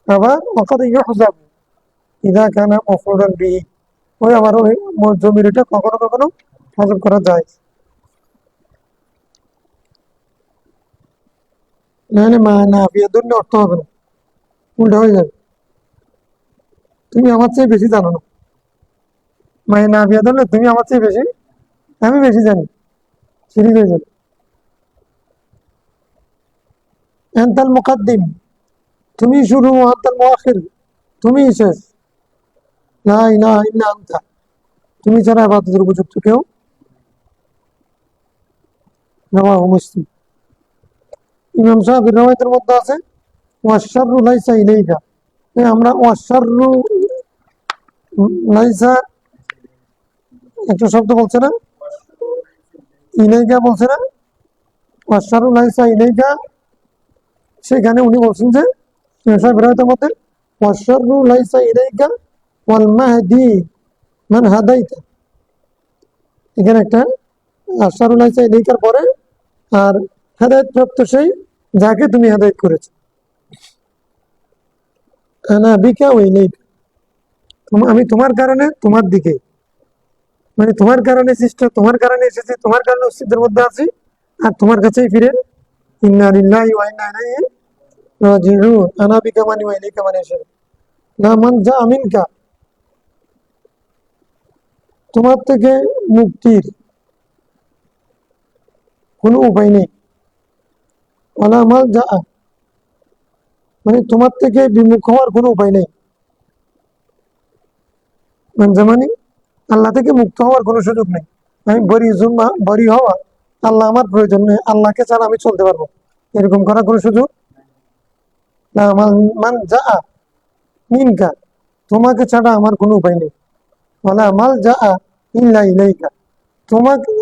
আবার ওয়াকাদ ইউহযাব ইযা কানা মাফউলান বিহি, ওই আবার ওই জমিরটা কখনো কখনো হজব করা যায়, নাহলে মা নাফিয়া ধরলে অর্থ হবে না, উল্টা হয়ে যাবে। তুমি আমার চেয়ে বেশি জানো না, মায়ে নাফিয়া ধরলে তুমি আমার চেয়ে বেশি, আমি বেশি জানি, সিরিজ হয়ে যাবে। আনতাল মুকাদ্দিম, তুমি শুরু, আনতাল মুআখির, তুমি শেষ, লা ইলাহা ইল্লা আনতা, তুমি ছাড়া ইবাদতের উপযুক্ত কেউ। রাওয়াহু মুসলিম। ইমাম সাহেবের রওয়ায়াতের মধ্যে আছে ওয়াশশাররু লাইসা ইলাইকা, আমরা ওয়াশশাররু লাইসা একটা শব্দ বলছে না, ইলাইকা বলছে না, ওয়াশশাররু লাইসা ইলাইকা, সেখানে উনি বলছেন যে ইমাম সাহেবের রওয়ায়াতের মধ্যে ওয়াশশাররু লাইসা ইলাইকা ওয়াল মাহদি মান হাদাইতা, এখানে একটা আশশাররু লাইসা ইলাইকার পরে আর হেদায়েত প্রাপ্ত সেই যাকে তুমি হেদায়েত করেছো। আনা বিকা ওয়া ইলাইকা, আমি তোমার কারণে তোমার দিকে, মানে তোমার কারণে সৃষ্ট, তোমার কারণে এসেছি, তোমার কারণে অস্তিত্বের মধ্যে আছি, আর তোমার কাছেই ফিরে। ইন্না লিল্লাহি ওয়া ইন্না ইলাইহি রাজিউন, আনা বিকা মানি ওয়া ইলাইকা মানে এসে না মানজা মিনকা, তোমার থেকে মুক্তির কোনো উপায় নেই। ওয়ালা মালজা, মানে তোমার থেকে বিমুখ হওয়ার কোনো উপায় নেই। মানজা মানে আল্লাহ থেকে মুক্ত হওয়ার কোনো সুযোগ নেই। আমি বরি হওয়া, আল্লাহ আমার প্রয়োজন নেই, আল্লাহকে ছাড়া আমি চলতে পারবো, এরকম করার কোনো সুযোগ না। মান যা মিনকা, তোমাকে ছাড়া আমার কোনো উপায় নেই। ওয়ালা মাল যা ইল্লা ইলাইকা, তোমাকে,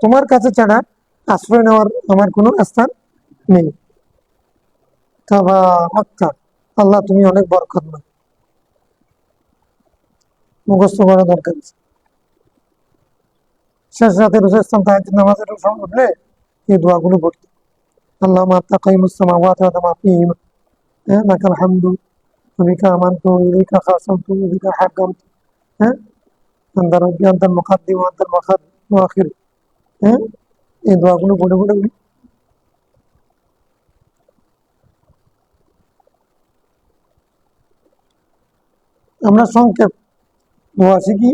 তোমার কাছে ছাড়া আশ্রয় নেওয়ার আমার কোনো স্থান নেই। তাবারাকতা, আল্লাহ তুমি অনেক বরকতময়। মুখস্থ করা দরকার। শেষ রাতে রসুল ইসলাম তাহাজ্জুদ নামাজের সময় উঠলে এই দোয়াগুলো পড়তে, আল্লাহুম্মা আনতা কাইয়ুমুস সামাওয়াতি ওয়া মা ফীহিমা, হ্যাঁ, লাকাল হামদু ওয়া বিকা আমানতু ওয়া ইলাইকা খাসামতু ওয়া বিকা হাক্কামতু, হ্যাঁ, আনতা রাব্বি আনতাল মুকাদ্দিম ওয়া আনতাল মুআখির, হ্যাঁ, এই দোয়াগুলো পড়ে পড়ে আমরা সংক্ষেপ দোয়া শিখি,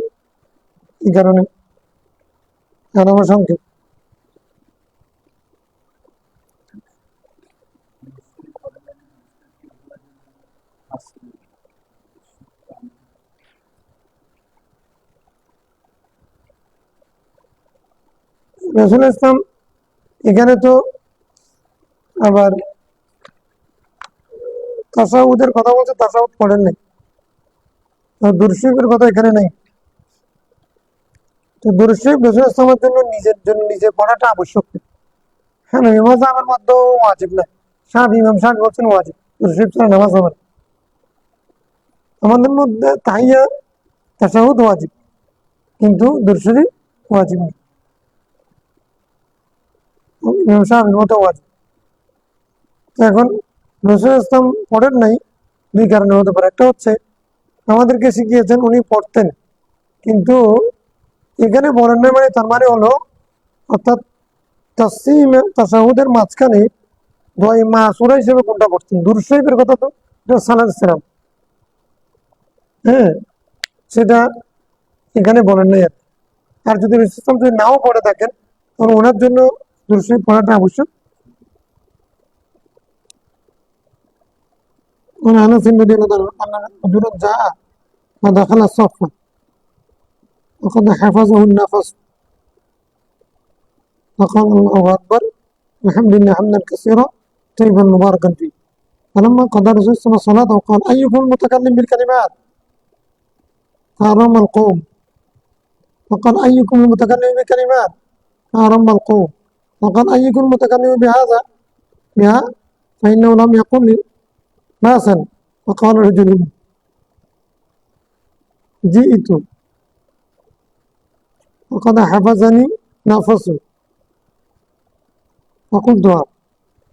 এই কারণে, কারণ আমরা সংক্ষেপ। রসুল ইসলাম এখানে তো আবার তাসাউদের কথা বলছে, তাসাউদ পড়েন নাই, দুরশরীফের কথা এখানে নাই। তো দুরশরীফ রসুল ইসলামের জন্য নিজে পড়াটা আবশ্যক। হ্যাঁ, নামাজ আমার মধ্যেও ওয়াজিব না। ইমাম সাহেব বলছেন ওয়াজিব, দুরশরীফ ছাড়া নামাজ হবে না। আমাদের মধ্যে তাহিয়া তাসাহুদ ওয়াজিব, কিন্তু দুরশরীফ ওয়াজিব না। ইমাম সাহেবের মতো ওয়াজিব। তো এখন রসুল ইসলাম পড়েন নাই দুই কারণে হতে পারে। একটা হচ্ছে আমাদেরকে শিখিয়েছেন উনি পড়তেন, কিন্তু এখানে পড়েন নাই মানে তার মানে হলো, অর্থাৎ তাসাহুদের মাঝখানে দোয়া মাসুরা হিসেবে কোনটা পড়তেন? দুরূদ শরীফের কথা তো সালাত সালাম, হ্যাঁ, সেটা এখানে বলেন নাই। আর যদি ইসলাম যদি নাও পড়ে থাকেন, তাহলে ওনার জন্য দুরূদ শরীফ পড়াটা আবশ্যক। أنس رضي الله عنه أن رجلا جاء فدخل الصف وقد حفظه النفس فقال الله أكبر الحمد لله حمدا كثيرا طيبا مباركا فيه. فلما قضى الرسول صلى الله عليه وسلم الصلاة وقال أيكم المتكلم بالكلمات؟ فأرم القوم. وقال أيكم المتكلم بالكلمات؟ فأرم القوم. وقال أيكم المتكلم بها فإنه لم يقل باسا. وقال رجل جئت وقد حفظني نفسه فقلتها.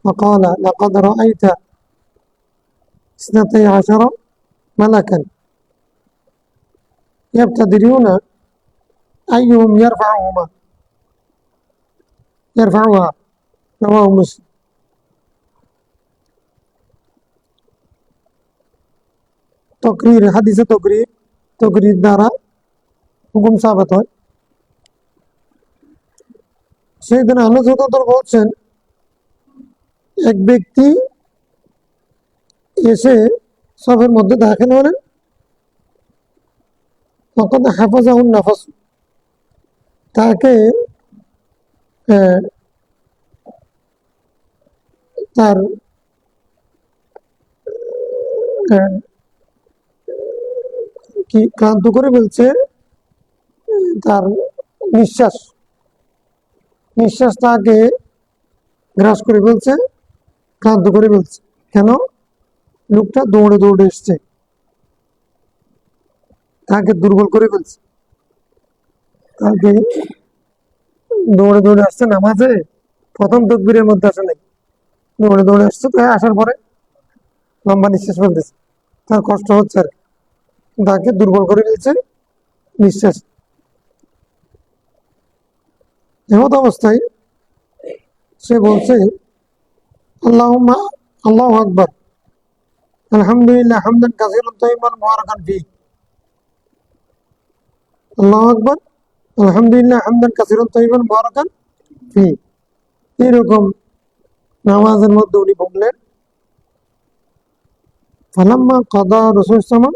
فقال لقد رأيت 12 ملكا يبتدرون أيهم يرفعها. رواه مسلم. তকরির হাদিসে তকরির দ্বারা হুকুম সাবিত হয়। সেই দিন আনস বলছেন, এক ব্যক্তি এসে সবের মধ্যে দাখিল হলেন, তখন হাফাজাহুন নাফাস, তাকে তার কি ক্লান্ত করে ফেলছে, তার নিঃশ্বাস তাকে গ্রাস করে ফেলছে, ক্লান্ত করে ফেলছে। কেন? লোকটা দৌড়ে দৌড়ে এসছে, তাকে দুর্বল করে ফেলছে। তাকে দৌড়ে দৌড়ে আসছে নামাজে, প্রথম তকবীরের মধ্যে আসে নাই, দৌড়ে দৌড়ে আসছে। তো আসার পরে লম্বা নিঃশ্বাস ফেলতেছে, তার কষ্ট হচ্ছে আর তাকে দুর্বল করে ফেলছে নিঃশ্বাস। এমত অবস্থায় সে বলছে আল্লাহু আকবার আলহামদুলিল্লাহ হামদান কাসীরান তাইয়িবান মুবারাকান ফীহি। আল্লাহু আকবার আলহামদুলিল্লাহ হামদান কাসীরান তাইয়িবান মুবারাকান ফীহি, এরকম নামাজের মধ্যে উনি বললেন। ফালাম্মা কাদা রাসূল সাল্লাল্লাহু আলাইহি ওয়াসাল্লাম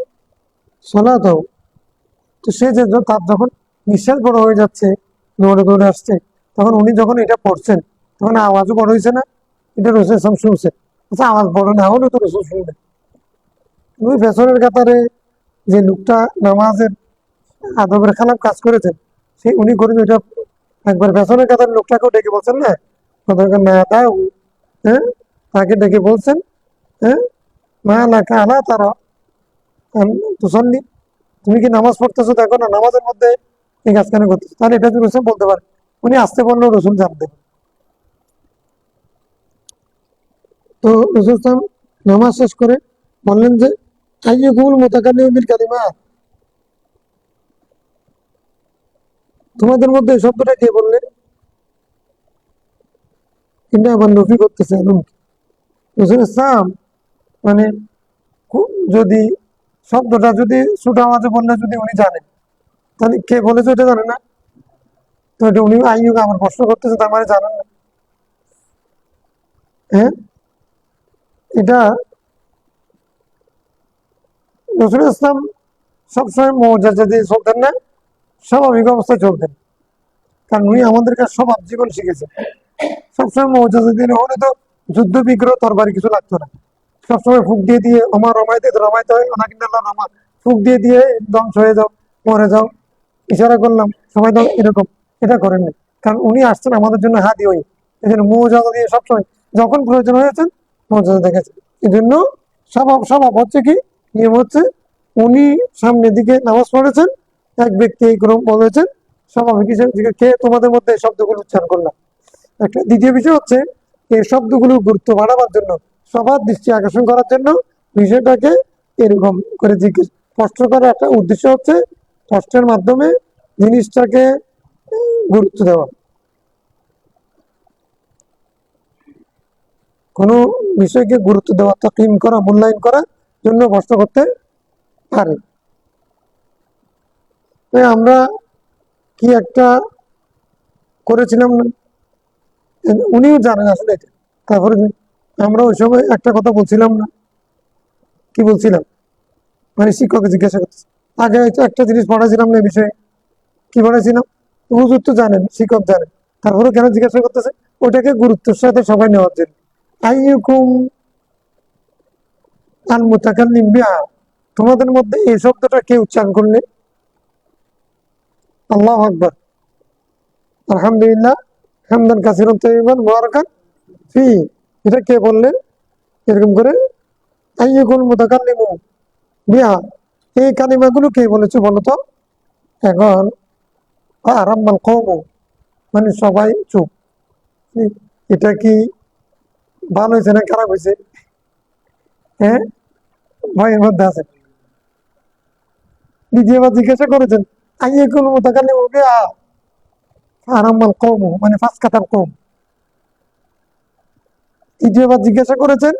সালাতাহু, তো সে যে তার যখন নিঃশ্বাস বড় হয়ে যাচ্ছে, দৌড়ে দৌড়ে আসছে, তখন উনি যখন এটা পড়ছেন, তখন আওয়াজও বড় হয়েছে না? এটা রসুল ইসলাম শুনছে। আচ্ছা, আওয়াজ বড় না হলেও তো রসুল শুনবে। ওই ফেসরের কাতারে যে লোকটা নামাজের আদবের খারাপ কাজ করেছেন, সে উনি করে ওইটা একবার ফেসরের কাতারে লোকটাকেও ডেকে বলছেন না, হ্যাঁ, তাকে ডেকে বলছেন, হ্যাঁ, মা লাকা আলা তারা তুসল্লি, তুমি কি নামাজ পড়তেছো? দেখো না নামাজের মধ্যে এই কাজ কেন করতেছো? তাহলে এটা রসুল বলতে পারে, উনি আসতে বললেও রসুল জানতেন। তো রসুল ইসলাম নামাজ শেষ করে বললেন যে আইয়ুকুমুল মুতাকাল্লিমু বিল কালিমাত, তোমাদের মধ্যে এই শব্দটা কে বললে? কিন্তু আবার নফি করতেছে রসুল ইসলাম, মানে যদি শব্দটা যদি ছোট আওয়াজে বললে যদি উনি জানেন, তাহলে কে বলেছে এটা জানে না? তো এটা উনি আইয়ুক আমার প্রশ্ন করতেছে, তার মানে জানেন না। হ্যাঁ, এটা রসুল ইসলাম সবসময় মৌজাজা দিয়ে চলতেন না, স্বাভাবিক অবস্থায় চলতেন। কারণ উনি আমাদেরকে স্বভাব জীবন শিখেছে। সবসময় মৌজাদিন হলে তো যুদ্ধ বিগ্রহ তরবারি কিছু লাগতো না, সবসময় ফুক দিয়ে দিয়ে আমার রমাইতে রমাইতে হয়, ওনাকে আমার ফুক দিয়ে দিয়ে ধ্বংস হয়ে যাও, মরে যাও, ইশারা করলাম সবাই তো এরকম, এটা করেননি। কারণ উনি আসছেন আমাদের জন্য হাদি হয়ে, এই জন্য মৌজাদা দিয়ে সবসময় যখন প্রয়োজন হয়েছেন মৌজাদা দেখেছেন। এই জন্য স্বভাব স্বভাব হচ্ছে কি, নিয়ম হচ্ছে উনি সামনের দিকে নামাজ পড়েছেন, এক ব্যক্তি এই ক্রম বলেছেন, স্বাভাবিক হিসেবে কে তোমাদের মধ্যে এই শব্দগুলো উচ্চারণ করলাম। একটা দ্বিতীয় বিষয় হচ্ছে এই শব্দগুলোর গুরুত্ব বাড়াবার জন্য, সবার দৃষ্টি আকর্ষণ করার জন্য বিষয়টাকে এরকম করে জিজ্ঞেস স্পষ্ট করার একটা উদ্দেশ্য হচ্ছে স্পষ্টের মাধ্যমে জিনিসটাকে গুরুত্ব দেওয়া। কোনো বিষয়কে গুরুত্ব দেওয়া, তাকিম করা, মূল্যায়ন করার জন্য প্রশ্ন করতে পারে। আমরা কি একটা করেছিলাম না, উনিও জানেন আসলে এটা। তারপরে আমরা ওই সময় একটা কথা বলছিলাম না, কি বলছিলাম, মানে শিক্ষককে জিজ্ঞাসা করতেছে আগে একটা জিনিস পড়াছিলাম না, এই বিষয়ে কি পড়াছিলাম, হুজুর তো জানেন, শিক্ষক জানেন, তারপরে কেন জিজ্ঞাসা করতেছে, ওটাকে গুরুত্বের সাথে সবাই নেওয়ার জন্য। আইয়ুকুম আল মুতাকাল্লিম বিহা, তোমাদের মধ্যে এই শব্দটা কে উচ্চারণ করলে, আল্লাহু আকবার, আলহামদুলিল্লাহ, হামদান কাসিরান তাইয়িবান মুবারাকান ফি, এটা কে বললেন এরকম করে, আইয়ুকুল মুতাকাল্লিমু বিহা, এই কালিমাগুলো কে বলেছে বলো তো। এখন আরাম্মাল কওমু, মানে সবাই চুপ। এটা কি ভালো হয়েছে না খারাপ হয়েছে? হ্যাঁ, ভয়ের মধ্যে আছে। দ্বিতীয়বার জিজ্ঞাসা করেছেন আইয়ুকুল মুতাকাল্লিমু বিহা, আরাম্মাল কওমু, মানে ফাঁস কাতার কওম। তৃতীয়বার জিজ্ঞাসা করেছেন,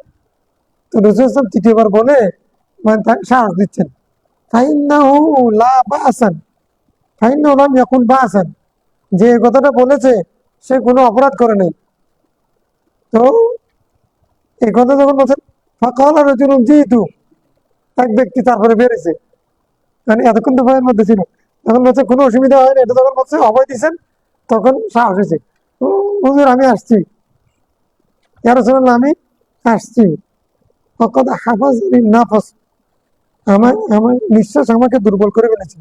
তো রাসূল সাল্লাল্লাহু আলাইহি ওয়াসাল্লাম তৃতীয়বার বলে মানে তাকে সাহস দিচ্ছেন, ফাইন্নাহু লা বাসান, ফাইন্নাহু লাম ইয়াকুন বাসান, যে কথাটা বলেছে সে কোনো অপরাধ করে নাই। তো এই কথা যখন বলছেন, ফাকালা রাজুলুন জিতু, এক ব্যক্তি তারপরে বেড়েছে, মানে এতক্ষণ তো ভয়ের মধ্যে ছিল, তখন বলছে কোনো অসুবিধা হয় না, এটা যখন বলছে অভয় দিচ্ছেন তখন সাহস হয়েছে, হুজুর আমি আসছি, ইয়া রাসূলুল্লাহ আমি আসছি, ফাকাদ হাফাজনি নাফস, আমার আমার নিঃশ্বাস আমাকে দুর্বল করে ফেলেছে,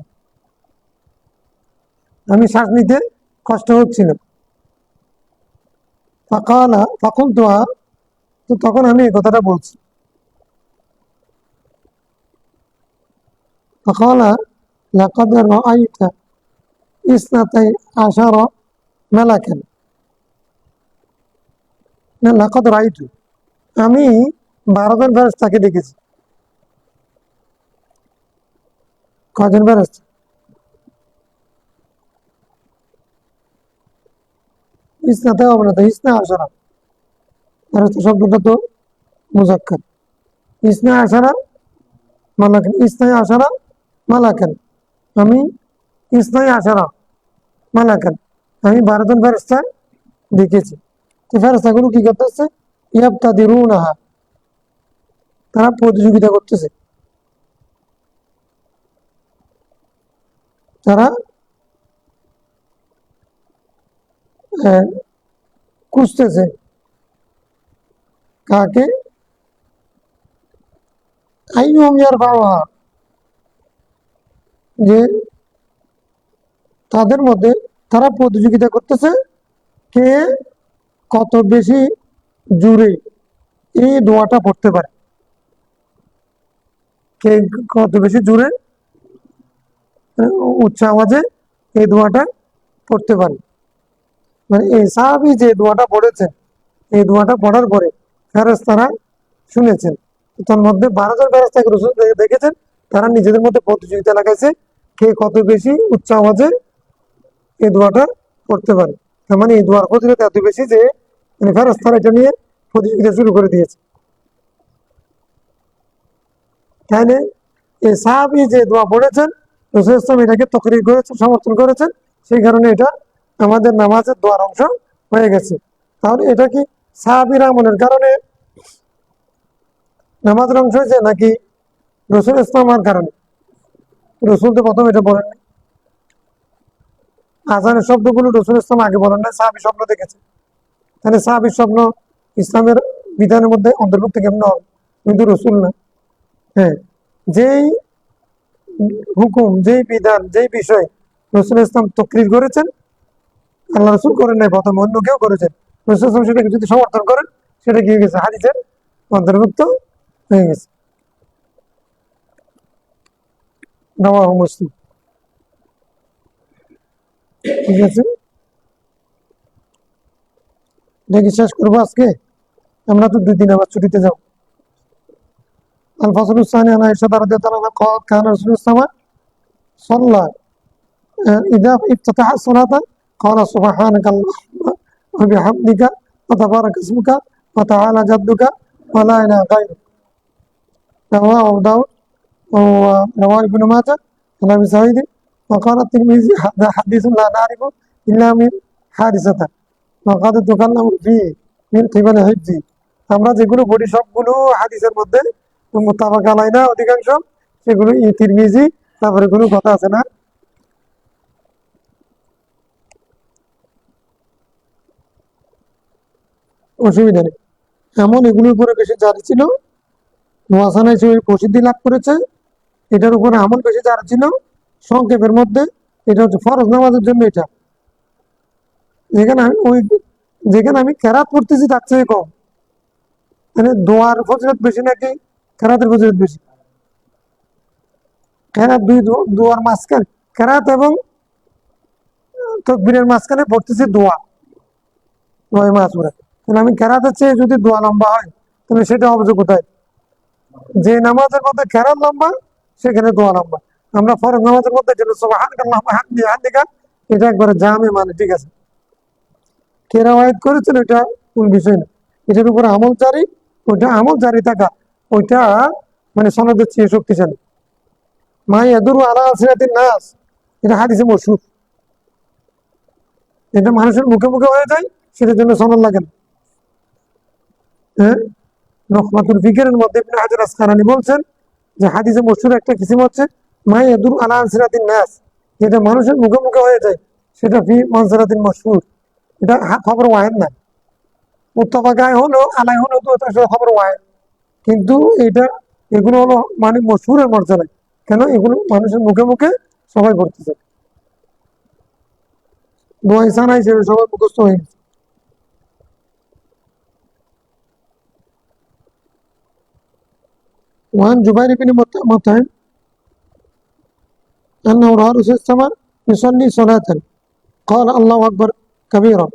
আমি শ্বাস নিতে কষ্ট হচ্ছিল। ফাকালা ফাকুলতুহা, তো তখন আমি এই কথাটা বলছি। ফাকালা লাকাদ রাআইতা ইসনাতাই আশারা মালাকান, না লাকাদ রাআইতু, আমি 12 জন ফেরেশতাকে দেখেছি। কয়জন ফেরেশতা? ইসনাতাই হবে না তো, ইসনা আশারা, ফেরেশতা শব্দটা তো মুজাক্কার। ইসনা আশারা মালাকান, ইসনাই আশারা মালাকান, আমি ইসনাই আশারা মালাকান, আমি 12 জন ফেরেশতা দেখেছি। তো ফেরেশতাগুলো কি করতেছে, ইয়াবতাদিরুনাহা, তারা প্রতিযোগিতা করতেছে, তারা খুঁজতেছে কাকে, আইয়ুহুম ইয়ারফাউহা, যে তাদের মধ্যে তারা প্রতিযোগিতা করতেছে কে কত বেশি জুড়ে এই দোয়াটা পড়তে পারে, কে কত বেশি জুড়ে উচ্চ আওয়াজে এই দোয়াটা পড়তে পারে। মানে এই সাহাবী যে দোয়াটা পড়েছেন, এই দোয়াটা পড়ার পরে ফেরেশতারা শুনেছেন, তার মধ্যে 12 জন ফেরেশতাকে রাসূল দেখেছেন, তারা নিজেদের মধ্যে প্রতিযোগিতা লাগাইছে কে কত বেশি উচ্চ আওয়াজে এই দোয়াটা পড়তে পারে। তার মানে এই দোয়ার ফজিলত এত বেশি যে মানে ফেরেশতারা এটা নিয়ে প্রতিযোগিতা শুরু করে দিয়েছে। তাহলে এই সাহাবী যে দোয়া পড়েছেন, রাসূল ইসলাম এটাকে তাকরীর করেছেন, সমর্থন করেছেন, সেই কারণে এটা আমাদের নামাজের দোয়ার অংশ হয়ে গেছে। তাহলে এটা কি সাহাবীর আমলের কারণে নামাজের অংশ হয়েছে নাকি রাসূল ইসলামের কারণে? রাসূল তো প্রথম এটা বলেননি। আজানের শব্দগুলো রসুল ইসলাম আগে বলেন না, সাহাবী স্বপ্ন দেখেছে। তাহলে সাহাবীর স্বপ্ন ইসলামের বিধানের মধ্যে অন্তর্ভুক্ত কেমন হবে? কিন্তু রসুল না। হ্যাঁ, যেই হুকুম, যেই বিধান, যেই বিষয় রসুল ইসলাম তকরির করেছেন, আল্লাহ রসুল করেন নাই, প্রথমে অন্য কেউ করেছেন, রসুল ইসলাম সেটাকে যদি সমর্থন করেন, সেটা কি হয়ে গেছে? হাদিসের অন্তর্ভুক্ত হয়ে গেছে। রাওয়াহু মুসলিম। ঠিক আছে, দেখি শেষ করবো আজকে। আমরা তো 2 দিন আবার ছুটিতে যাবো। আল ফাসলুস সানি আন আয়েশা রাদিয়াল্লাহু আনহা قالت كان رسول الله صلى إذا افتتح الصلاة قال سبحانك اللهم وبحمدك وتبارك اسمك وتعالى جدك ولا إله غيرك. رواه أبو داود ورواه ابن ماجه عن أبي سعيد وقال الترمذي هذا حديث لا نعرفه إلا من حادثة وقد تكلم فيه من قبل حفظه. আমরা যেগুলো পড়ি সবগুলো হাদিসের মধ্যে মুত্তাফাক আলাইহি না, অধিকাংশ সেগুলো তিরমিজি, তারপরে কোনো কথা আছে না। অসুবিধা নেই। এমন এগুলোর উপরে বেশি জারি ছিল, ওয়াসানা হিসেবে প্রসিদ্ধি লাভ করেছে। এটার উপরে আমল বেশি জারি ছিল। সংক্ষেপের মধ্যে এটা হচ্ছে ফরজ নামাজের জন্য। এটা যেখানে আমি কেরাত পড়তেছি তার চেয়ে কম। মানে দোয়ার ফজিলত বেশি নাকি কেরাতের ফজিলত বেশি? কেরাত দোয়ার মাঝখানে, কেরাত এবং তকবীরের মাঝখানে পড়তেছি দোয়া, নয় মাস পরে। তাহলে আমি কেরাতের চেয়ে যদি দোয়া লম্বা হয়, তাহলে সেটা হবে কোথায়? যে নামাজের মধ্যে কেরাত লম্বা, সেখানে দোয়া লম্বা। আমরা ফরজ নামাজের মধ্যে যেটা সুবহানাল্লাহ বিহামদিহি, এটা একবারে জামে, মানে ঠিক আছে। কে রওয়ায়াত করেছেন এটা কোন বিষয় না, এটার উপরে আমল জারি। ওইটা আমল জারি থাকা, ওইটা মানে সনদের চেয়ে শক্তিশালী। মা ইয়াদুরু আলা আলসিনাতিন নাস, এটা হাদিসে মশহুর। এটা মানুষের মুখে মুখে হয়ে যায়, সেটার জন্য সনদ লাগে না। হ্যাঁ, নখমাতুল ফিকরের মধ্যে ইবনে হাজার আসকালানী বলছেন যে হাদিসে মশহুর একটা কিসিম হচ্ছে মা ইয়াদুরু আলা আলসিনাতিন নাস, যেটা মানুষের মুখে মুখে হয়ে যায়, সেটা ফি মানজিলাতিন মশহুর। এটা খবর ওয়াহিদ না। মুত্তাফাক হলো আলাই হলো তো এটা খবর ওয়াহিদ, কিন্তু এটা এগুলো হলো মানে মশহুরের মর্যাদায়। কেন? এগুলো মানুষের মুখে মুখে সবাই করতেছে, দোয়া ইসানা হিসেবে সবাই মুখস্থ হয়ে গেছে। وعن جبير بن مطعم أنه رأى رسول السماء يصلي صلاة قال الله أكبر كبيرا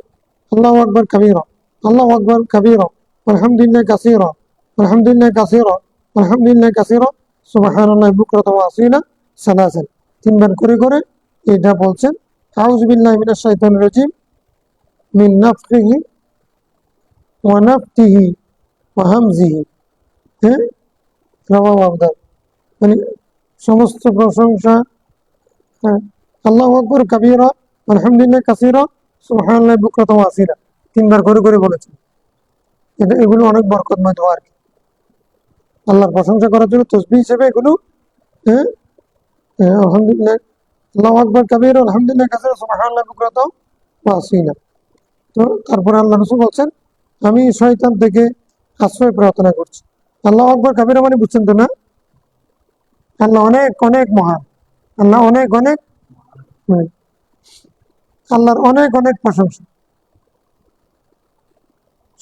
الله أكبر كبيرا الله أكبر كبيرا والحمد لله كثيرا والحمد لله كثيرا والحمد لله كثيرا سبحان الله بكرة وأصيلا ثلاثا। 3 বার করে করে এটা বলছেন। আউযু বিল্লাহি মিনাশ শাইতানির রাজিম মিন নাফখিহি ওয়া নাফতিহি ওয়া হামজিহি। হ্যাঁ, রাওয়াহু আবু দাউদ। মানে সমস্ত প্রশংসা, হ্যাঁ, আল্লাহু আকবার কাবীরা আলহামদুলিল্লাহ কাসীরা সুবহানাল্লাহ বুকরাতা ওয়া আসীলা 3 বার করে করে বলেছেন। এগুলো অনেক বরকতময় দোয়া আর কি, আল্লাহর প্রশংসা করার জন্য তসবিহ হিসেবে এগুলো। হ্যাঁ, আলহামদুলিল্লাহ, আল্লাহু আকবার কাবীরা আলহামদুলিল্লাহ কাসীরা সুবহানাল্লাহ বুকরাতা ওয়া আসীলা। তো তারপরে আল্লাহ রাসূল বলছেন আমি শয়তান থেকে আশ্রয় প্রার্থনা করছি। আল্লাহু আকবার কাবীরা মানে বুঝছেন তো না? আল্লাহ অনেক অনেক মহান, আল্লাহ অনেক অনেক, আল্লাহর অনেক অনেক প্রশংসা।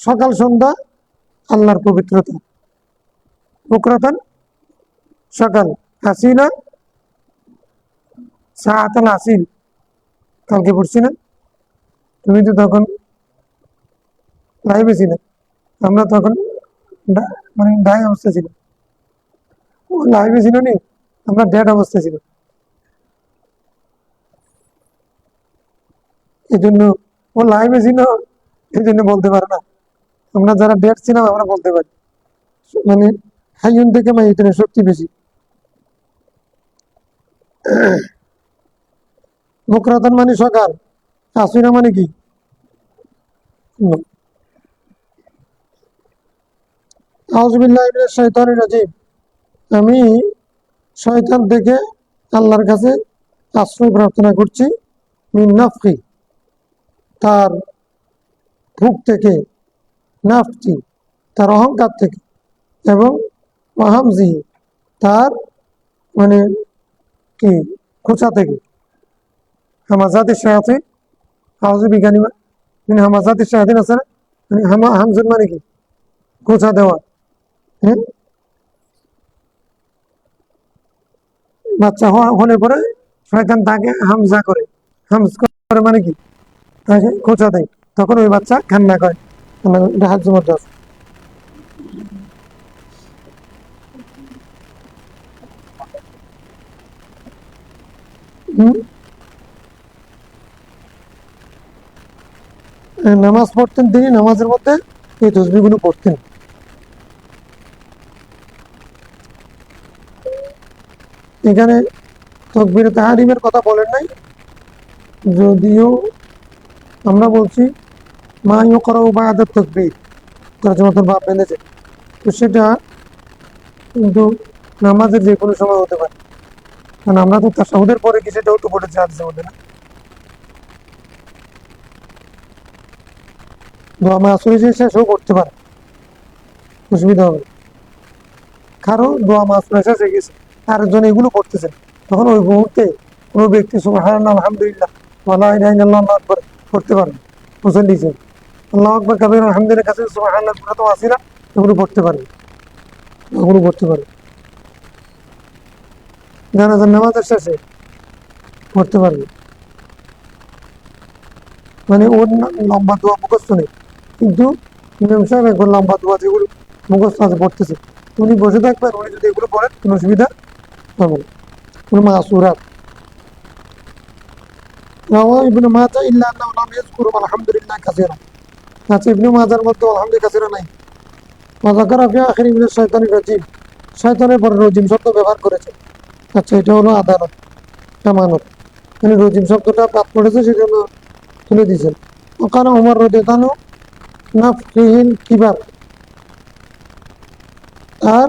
সকাল সন্ধ্যা আল্লাহর পবিত্রতা। বুকরাতান সকাল, হাসিনা সাআতাল আসিল, কালকে পড়ছি না? তুমি তো তখন লাইভে ছিলে, আমরা তখন মানে ডাই অবস্থা ছিল। ও লাইভে ছিল নি, আমরা ডেড অবস্থা ছিল। এই জন্য ও লাইভে ছিল, এই জন্য বলতে পারে না। আমরা যারা ডেড ছিলাম আমরা বলতে পারি, মানে হাইয়ুন থেকে মাইয়িতের শক্তি বেশি। বুকরাতান মানে সকাল, আসিনা মানে কি? আউযু বিল্লাহি মিনাশ শাইতানির রাজিম, আমি শয়তান থেকে আল্লাহর কাছে আশ্রয় প্রার্থনা করছি। মিন নাফকি, তার ফুক থেকে, নাফকি তার অহংকার থেকে, এবং ওয়াহামজি তার মানে কি খোঁচা থেকে। হামাজাতি শায়াতিন, আউযু বিজ্ঞানী মিন হামাজাতি শায়াতিন আছে না, মানে হামজুন মানে কি খোঁচা দেওয়া। হ্যাঁ, বাচ্চা হলে পরে শয়তান তাকে হামজা করে, হামজ করে মানে কি তাকে খোঁচা দেয়, তখন ওই বাচ্চা কান্না করে। এটা হাজ্জুর মধ্যে আছে। হুম, নামাজ পড়তেন তিনি, নামাজের মধ্যে এই তসবিহগুলো পড়তেন। এখানে তকবীরে তাহরিমের কথা বলেন নাই, যদিও আমরা বলছি মা ইউকরাউ বা'দা তাকবীর, তরজমাতুল বাব বেঁধেছে, তো সেটা কিন্তু নামাজের যে কোনো সময় হতে পারে, কারণ আমরা তো তাশাহুদের পরে কি সেটাও তো পড়েছি হাদিসের মধ্যে না। দোয়া মাসুরি শেষও করতে পারে, অসুবিধা হবে। কারো দোয়া মাসুরা শেষ হয়ে গেছে, আরেকজন এগুলো পড়তেছেন, তখন ওই মুহূর্তে কোনো ব্যক্তি সুবহানাল্লাহ আলহামদুলিল্লাহ ওয়া লা ইলাহা ইল্লাল্লাহ আল্লাহু আকবার পড়তে পারবে। মুসল্লি হিসেবে আল্লাহু আকবার কাবীরা আলহামদুলিল্লাহ কাসীরা সুবহানাল্লাহ বুকরাতান ওয়া আসীলা, এগুলো পড়তে পারবে, এগুলো পড়তে পারবে। জানাজার নামাজের শেষে পড়তে পারবে, মানে ওর লম্বা দোয়া মুখস্থ নেই, কিন্তু ইমাম সাহেব একবার লম্বা দোয়া যেগুলো মুখস্থ আছে পড়তেছে, উনি বসে থাকবেন, উনি যদি এগুলো পড়েন কোনো অসুবিধা হবে না। কোনো মাসুরাত রাওয়া ইবনে মাজাহ ইল্লা আন্নাহু লাম ইয়াযকুরু আলহামদুলিল্লাহ কাসীরা, আচ্ছা ইবনে মাজাহর মধ্যে আলহামদুলিল্লাহ কাসীরা নাই। ওয়া যাকারা ফি আখিরি মিনাশ শাইতানির রাজিম, শয়তানের পরে রজিম শব্দ ব্যবহার করেছে। আচ্ছা, এটা হলো আদালত, আমানত, মানে রজিম শব্দটা বাদ পড়েছে সেজন্য তুলে দিয়েছেন। ওখানে ওমর রাদিয়াল্লাহু আনহু নাফখিহিল কিবার, আর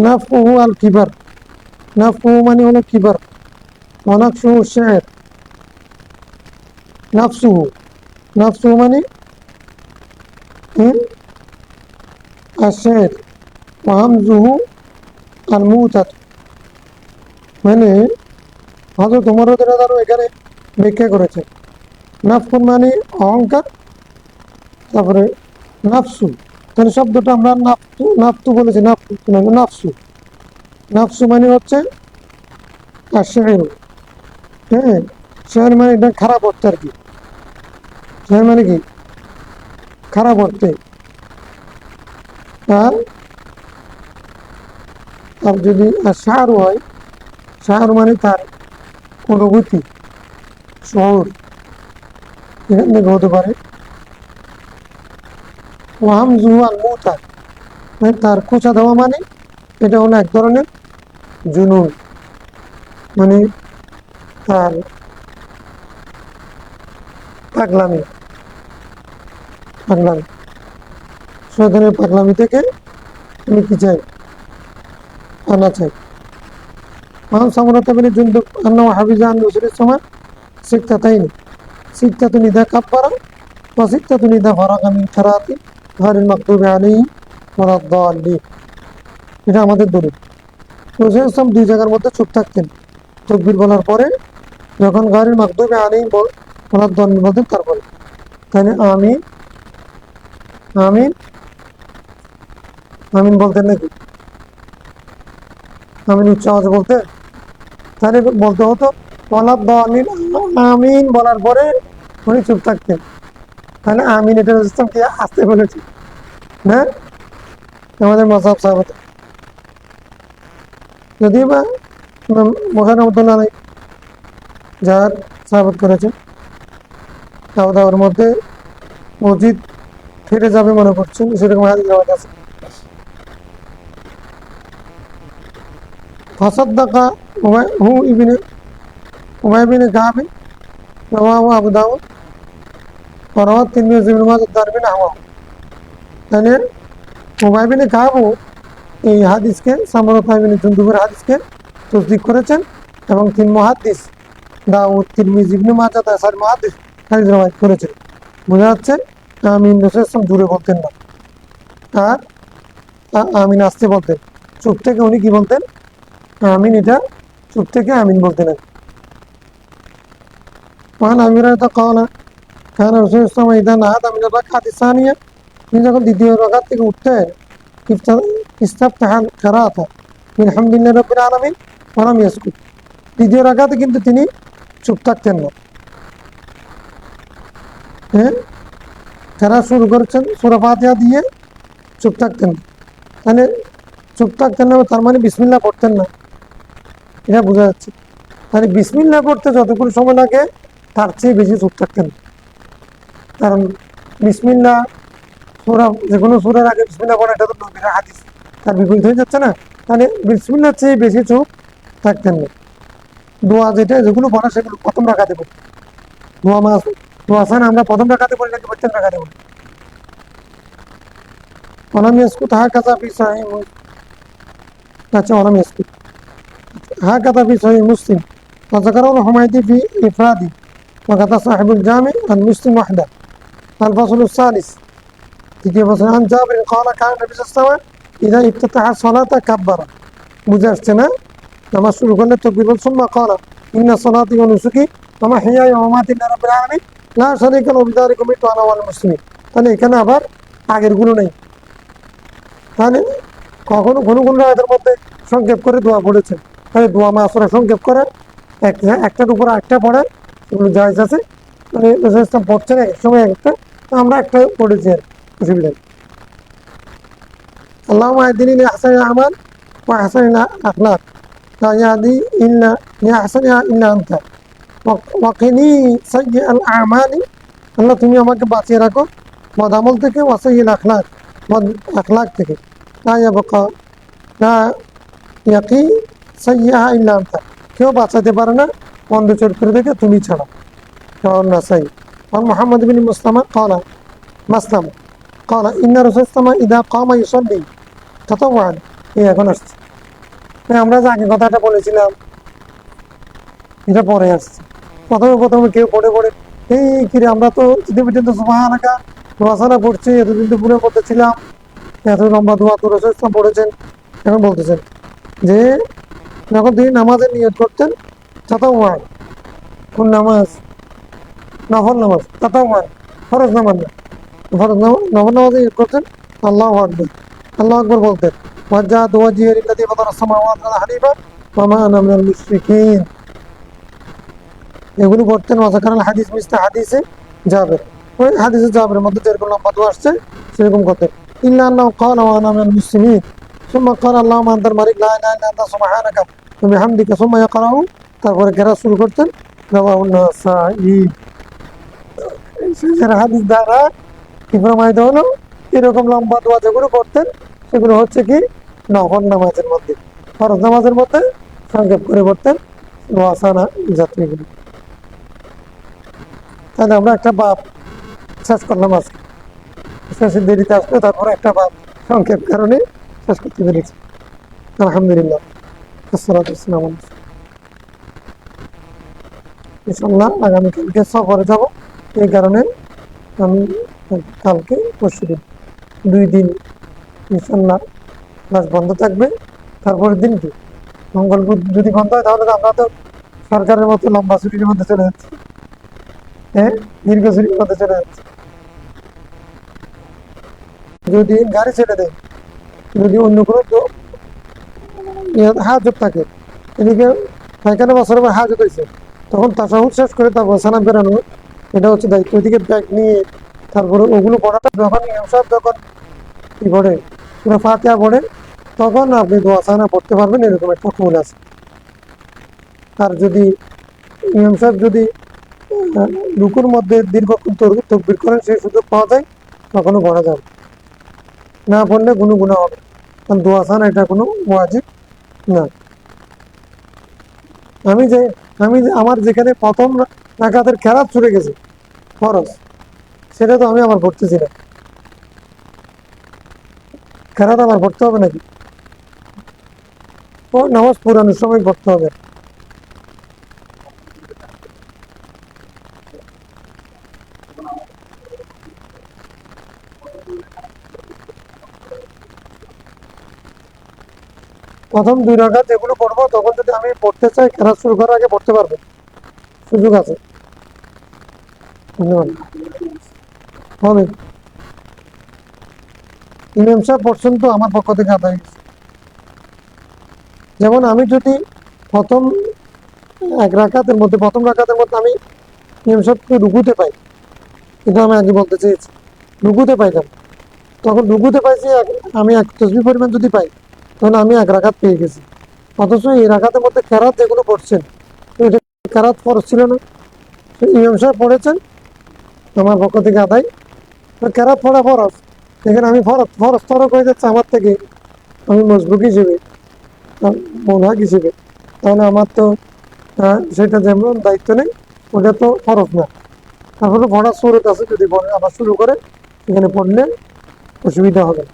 নাফহু আল কিবার, নাফহু মানে হলো কিবার, ওয়ানাকশুহু শায়ের, নাফসুহু, নাফসুহু মানে আশ-শায়ের, ওয়াহামজুহু আল মুতাত, মানে হযরত ওমর রাদিয়াল্লাহু আনহু এখানে ব্যাখ্যা করেছে নাফকুন মানে অহংকার, তারপরে নাফসু, তাহলে শব্দটা আমরা নাফতু নাফতু বলেছি, নাফতু মানে নাফসু, নাফসু মানে হচ্ছে আশ-শায়ের। হ্যাঁ, শায়ের মানে এটা খারাপ অর্থে আর কি, শায়ের মানে কি খারাপ অর্থে। আর আর যদি শাহরু হয়, শাহরু মানে তার অনুভূতি, শহর, এখান থেকে হতে পারে। ওয়াহামজুহু আল মুতাত, মানে তার খোঁচা দেওয়া, মানে এটা হলো এক ধরনের জুনুন, মানে তার পাগলামি, পাগলামি, শয়তানের পাগলামি থেকে আমি কি চাই, আনা চাই। وعن سمرة بن جندب أنه حفظ عن رسول الله سكتتين، سكتة إذا كبر وسكتة إذا فرغ من قراءة غير المغضوب عليهم ولا الضالين। এটা আমাদের দলিল। রসুল ইসলাম দুই জায়গার মধ্যে চুপ থাকতেন, তাকবীর বলার পরে, যখন গায়রুল মাগদুবি আলাইহিম ওয়ালা দ্দাল্লিন বলতেন তারপরে। তাহলে আমিন, আমিন, আমিন বলতেন নাকি, আমিন উচ্চ আওয়াজে বলতেন, তাহলে বলতে হতো ওয়ালা দ্দাল্লিন, আমিন বলার পরে উনি চুপ থাকতেন। তাহলে আমিন এটা রসুল ইসলাম কি আসতে বলেছে না, আমাদের মাযহাব সাহাবাতে, যদিও বা বুখারী রাহমাতুল্লাহ আলাইহি যার সাহাবত করেছেন, দাওয়ার মধ্যে মসজিদ ফেটে যাবে মনে করছেন, সেরকম হাদিস রাওয়াত আছে। ফাসাদ্দাকা হু ইবনে উমাইয়া ইবনে কাব, রাওয়াহু আবু দাউদ ওয়া রাওয়াহু তিরমিজি ইবনে মাজাহ দারমি নাহওয়াহু। তাহলে উমাইয়া ইবনে কাবও এই হাদিসকে, সামরা ইবনে জুনদুবের হাদিসকে তাসদীক করেছেন, এবং তিন মুহাদ্দিস দাউদ, তিরমিজি, ইবনে মাজাহ, তাসার মুহাদ্দিস হাদিস রওয়ায়াত করেছেন। বোঝা যাচ্ছে আমিন রাসূল সাল্লাল্লাহু আলাইহি ওয়াসাল্লাম জোরে বলতেন না, আর আমিন আসতে বলতেন। চুপ থেকে উনি কি বলতেন? আমিন, এটা চুপ থেকে আমিন বলতেন। وعن أبي هريرة قال كان رسول الله صلى الله عليه وسلم إذا نهض من الركعة الثانية, তিনি যখন দ্বিতীয় রাকাত থেকে উঠতেন, ইস্তাফতাহ কিরাআতা বিলহামদুলিল্লাহি রাব্বিল আলামিন ওয়া লাম ইয়াসকুত। দ্বিতীয় রাকাতে কিন্তু তিনি চুপ থাকতেন না। হ্যাঁ, কিরাআত শুরু করেছেন সূরা ফাতিহা দিয়ে, চুপ থাকতেন না। তাহলে চুপ থাকতেন না তার মানে বিসমিল্লাহ পড়তেন না, এটা বোঝা যাচ্ছে। মানে বিসমিল্লাহ পড়তে যতক্ষণ সময় লাগে তার চেয়ে বেশি চুপ থাকতেন না। কারণ বিসমিল্লাহ সূরা, যে কোনো সূরার আগে বিসমিল্লাহ পড়া, এটা তো নবীর হাদিস, তার বিপরীত হয়ে যাচ্ছে না। তাহলে বিসমিল্লাহর চেয়ে বেশি চুপ থাকতেন না। দোয়া যেগুলো পড়া সেগুলো প্রথম রাকাতে পড়ি। দোয়া সান আমরা প্রথম রাকাতে পড়ি নাকি প্রত্যেক রাকাতে পড়ি? ওয়ালাম ইয়াসকুত হাকাযা ফি সহিহ আচ্ছা, ওয়ালাম ইয়াসকুত হাকাযা ফি সহিহ মুসলিম ওয়া যাকারাহু হুমায়দি ফি ইফরাদি ওয়া কাতা সাহিবুল জামি আন মুসলিম ওয়াহদা। আল ফাসলুস সালিস, তৃতীয় বছর। আন জাবির قال كان النبي صلى الله عليه وسلم اذا افتتح الصلاه كبر। বুঝে আসছে না? নামাজ শুরু করলে তাকবীর বল, সুম্মা قال ان صلاتي ونسكي ومحياي ومماتي لله رب العالمين لا شريك له بذلك امرت وانا اول المسلمين। তাহলে এখানে আবার আগের গুলো নেই। তাহলে কখনো কোনো কোনো রাতের মধ্যে সংক্ষেপ করে দোয়া পড়েছেন, তাহলে দোয়া মাসুরা সংক্ষেপ করে একটার উপর একটা পড়ে, এগুলো জায়েজ আছে। মানে ইসলাম পড়ছেন এক সময় একটা, আমরা একটা পড়েছি, আর অসুবিধা নেই। আল্লাহুম্মা ইহদিনি লিআহসানিল আমাল ওয়া আহসানিল আখলাক লা ইয়াহদি ইল্লা লিআহসানিহা ইল্লা আনতা ওয়া কিনি সাইয়্যিআল আমালি। আল্লাহ তুমি আমাকে বাঁচিয়ে রাখো বদ আমল থেকে, ওয়া সাইয়্যিল আখলাক, বদ আখলাক থেকে। লা ইয়াবকা লা ইয়াকি সাইয়্যিহা ইল্লা আনতা, কেউ বাঁচাতে পারে না মন্দ চরিত্র থেকে তুমি ছাড়া। নাসাই। আর মুহাম্মদ বিন মুসলামা মাসলাম قال إن رسول الله إذا قام يصلي تطوعا। এখন আসছে, আমরা যে আগে কথাটা বলেছিলাম এটা পরে আসছে। প্রথমে কেউ পড়ে এই কিরে, আমরা তো পর্যন্ত সুবহানাকা ওয়াসানা পড়ছি, এতদিন তো পুরো মধ্যে ছিলাম, এত লম্বা দোয়া তো রাসূল সাল্লাল্লাহু পড়েছেন। এখন বলতেছেন যে যখন তিনি নামাজের নিয়ত করতেন, তাতাওয়ান, কোন নামাজ? নফল নামাজ। তাতাওয়ান ফরজ নামাজ না, নফল নামাজে নিয়ত করতেন আল্লাহু আকবার, আল্লাহু আকবার বলতেন। ওয়াজ্জাহতু ওয়াজহিয়া লিল্লাযী ফাতারা আস-সামাওয়াতি ওয়াল আরদা হানিফা ওয়া মা আনা মিনাল মুশরিকিন, এগুলো পড়তেন। ওয়াজাকারাল হাদিস মিসলা হাদিসে জাবের, ওই হাদিসে জাবেরের মধ্যে যেরকম লম্বা দোয়া আসছে সেরকম করতেন। ইল্লা আন্নাহু ক্বালা ওয়া আনা মিনাল মুসলিমিন সুম্মা ক্বালা আল্লাহুম্মা আনতাল মালিক লা ইলাহা ইল্লা আনতা সুবহানাকা ওয়া বিহামদিকা সুম্মা ইয়াকরাউ, তারপরে কেরাত শুরু করতেন। রাওয়াহুন নাসাঈ। হাদিস দ্বারা কি প্রমাণিত হলো? এরকম লম্বা দোয়া যেগুলো করতেন সেগুলো হচ্ছে কি নফল নামাজের মধ্যে, ফরজ নামাজের মধ্যে সংক্ষেপ করে পড়তেন দোয়া সানা যাত্রীগুলো। তাহলে আমরা একটা বাপ শেষ করলাম আজকে, শেষের দেরিতে আসবে, তারপরে একটা বাপ সংক্ষেপ কারণে শেষ করতে পেরেছি। আলহামদুলিল্লাহ, আসসালাতু ওয়াসসালামু আলা রাসূলিল্লাহ। ইনশাআল্লাহ আগামীকালকে সফরে যাব, এই কারণে আমি কালকে পরশু দিন 2 দিন ইনশাআল্লাহ ক্লাস বন্ধ থাকবে। তারপরের দিন কি মঙ্গল বুধ যদি বন্ধ হয়, তাহলে আমরা তো সরকারের মতো লম্বা ছুটির মধ্যে চলে যাচ্ছি, হ্যাঁ, দীর্ঘ ছুটির মধ্যে চলে যাচ্ছি। যদি গাড়ি ছেড়ে দেয়, যদি অন্য কোনো হাজত থাকে, এদিকে পায়খানা বছরের পর হাজত হয়েছে, তখন তাসাহুদ শেষ করে তারপর সালাম ফেরানো, এটা হচ্ছে দায়িত্ব। এদিকে ব্যাগ নিয়ে তারপরে ওগুলো পড়াটা, যখন সব যখন কি পড়ে পুরো ফাতিহা পড়ে, তখন আপনি দোয়া সানা পড়তে পারবেন, এরকম একটা ফুল আছে। আর যদি ইমাম সাহেব যদি রুকুর মধ্যে দীর্ঘক্ষণ তকবির করেন, সেই সুযোগ পাওয়া যায়, তখনও পড়া যাবে, না পড়লে কোনো গুনাহ হবে। কারণ দোয়া সানা এটা কোনো ওয়াজিব না। আমার যেখানে প্রথম রাকাতের খেরাত ছুটে গেছে ফরজ, সেটা তো আমি আমার পড়তেছি না। খেরাত আমার পড়তে হবে নাকি? ও নামাজ পুরানোর সময় পড়তে হবে। প্রথম 2 রাকাত যেগুলো পড়বো তখন যদি আমি পড়তে চাই কেরাত শুরু করার আগে পড়তে পারবো, সুযোগ আছে। ধন্যবাদ। হবে ইমাম সাহেব পড়ছেন তো আমার পক্ষ থেকে আদায় হয়েছে। যেমন আমি যদি প্রথম 1 রাকাতের মধ্যে আমি ইমাম সাহেবকে রুকুতে পাই, কিন্তু আমি আগে বলতে চেয়েছি রুকুতে পাইলাম, তখন রুকুতে পাইছি আমি 1 তসবিহ পরিমাণ যদি পাই তখন আমি 1 রাকাত পেয়ে গেছি। অথচ এই রাকাতের মধ্যে কেরাত যেগুলো পড়ছেন এটা কেরাত ফরজ ছিল না, ইমাম সাহেব পড়েছেন আমার পক্ষ থেকে আদায়। কেরাত পড়া ফরজ, এখানে আমি ফরজ ফরজ তরক হয়ে যাচ্ছে আমার থেকে, আমি মজবুক হিসেবে মোনাক হিসেবে, তাহলে আমার তো সেটা যেমন দায়িত্ব নেই, ওটা তো ফরজ না। তারপরে পড়ার সুরত আছে, যদি পড়ে আবার শুরু করে এখানে পড়লে অসুবিধা হবে।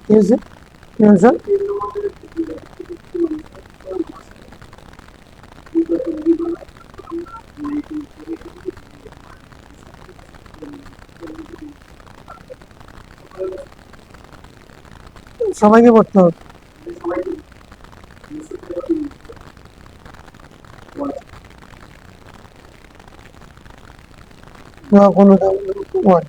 ঠিক আছে, ইমাম সাহেব সবাইকে পড়তে হবে না কোনো হয়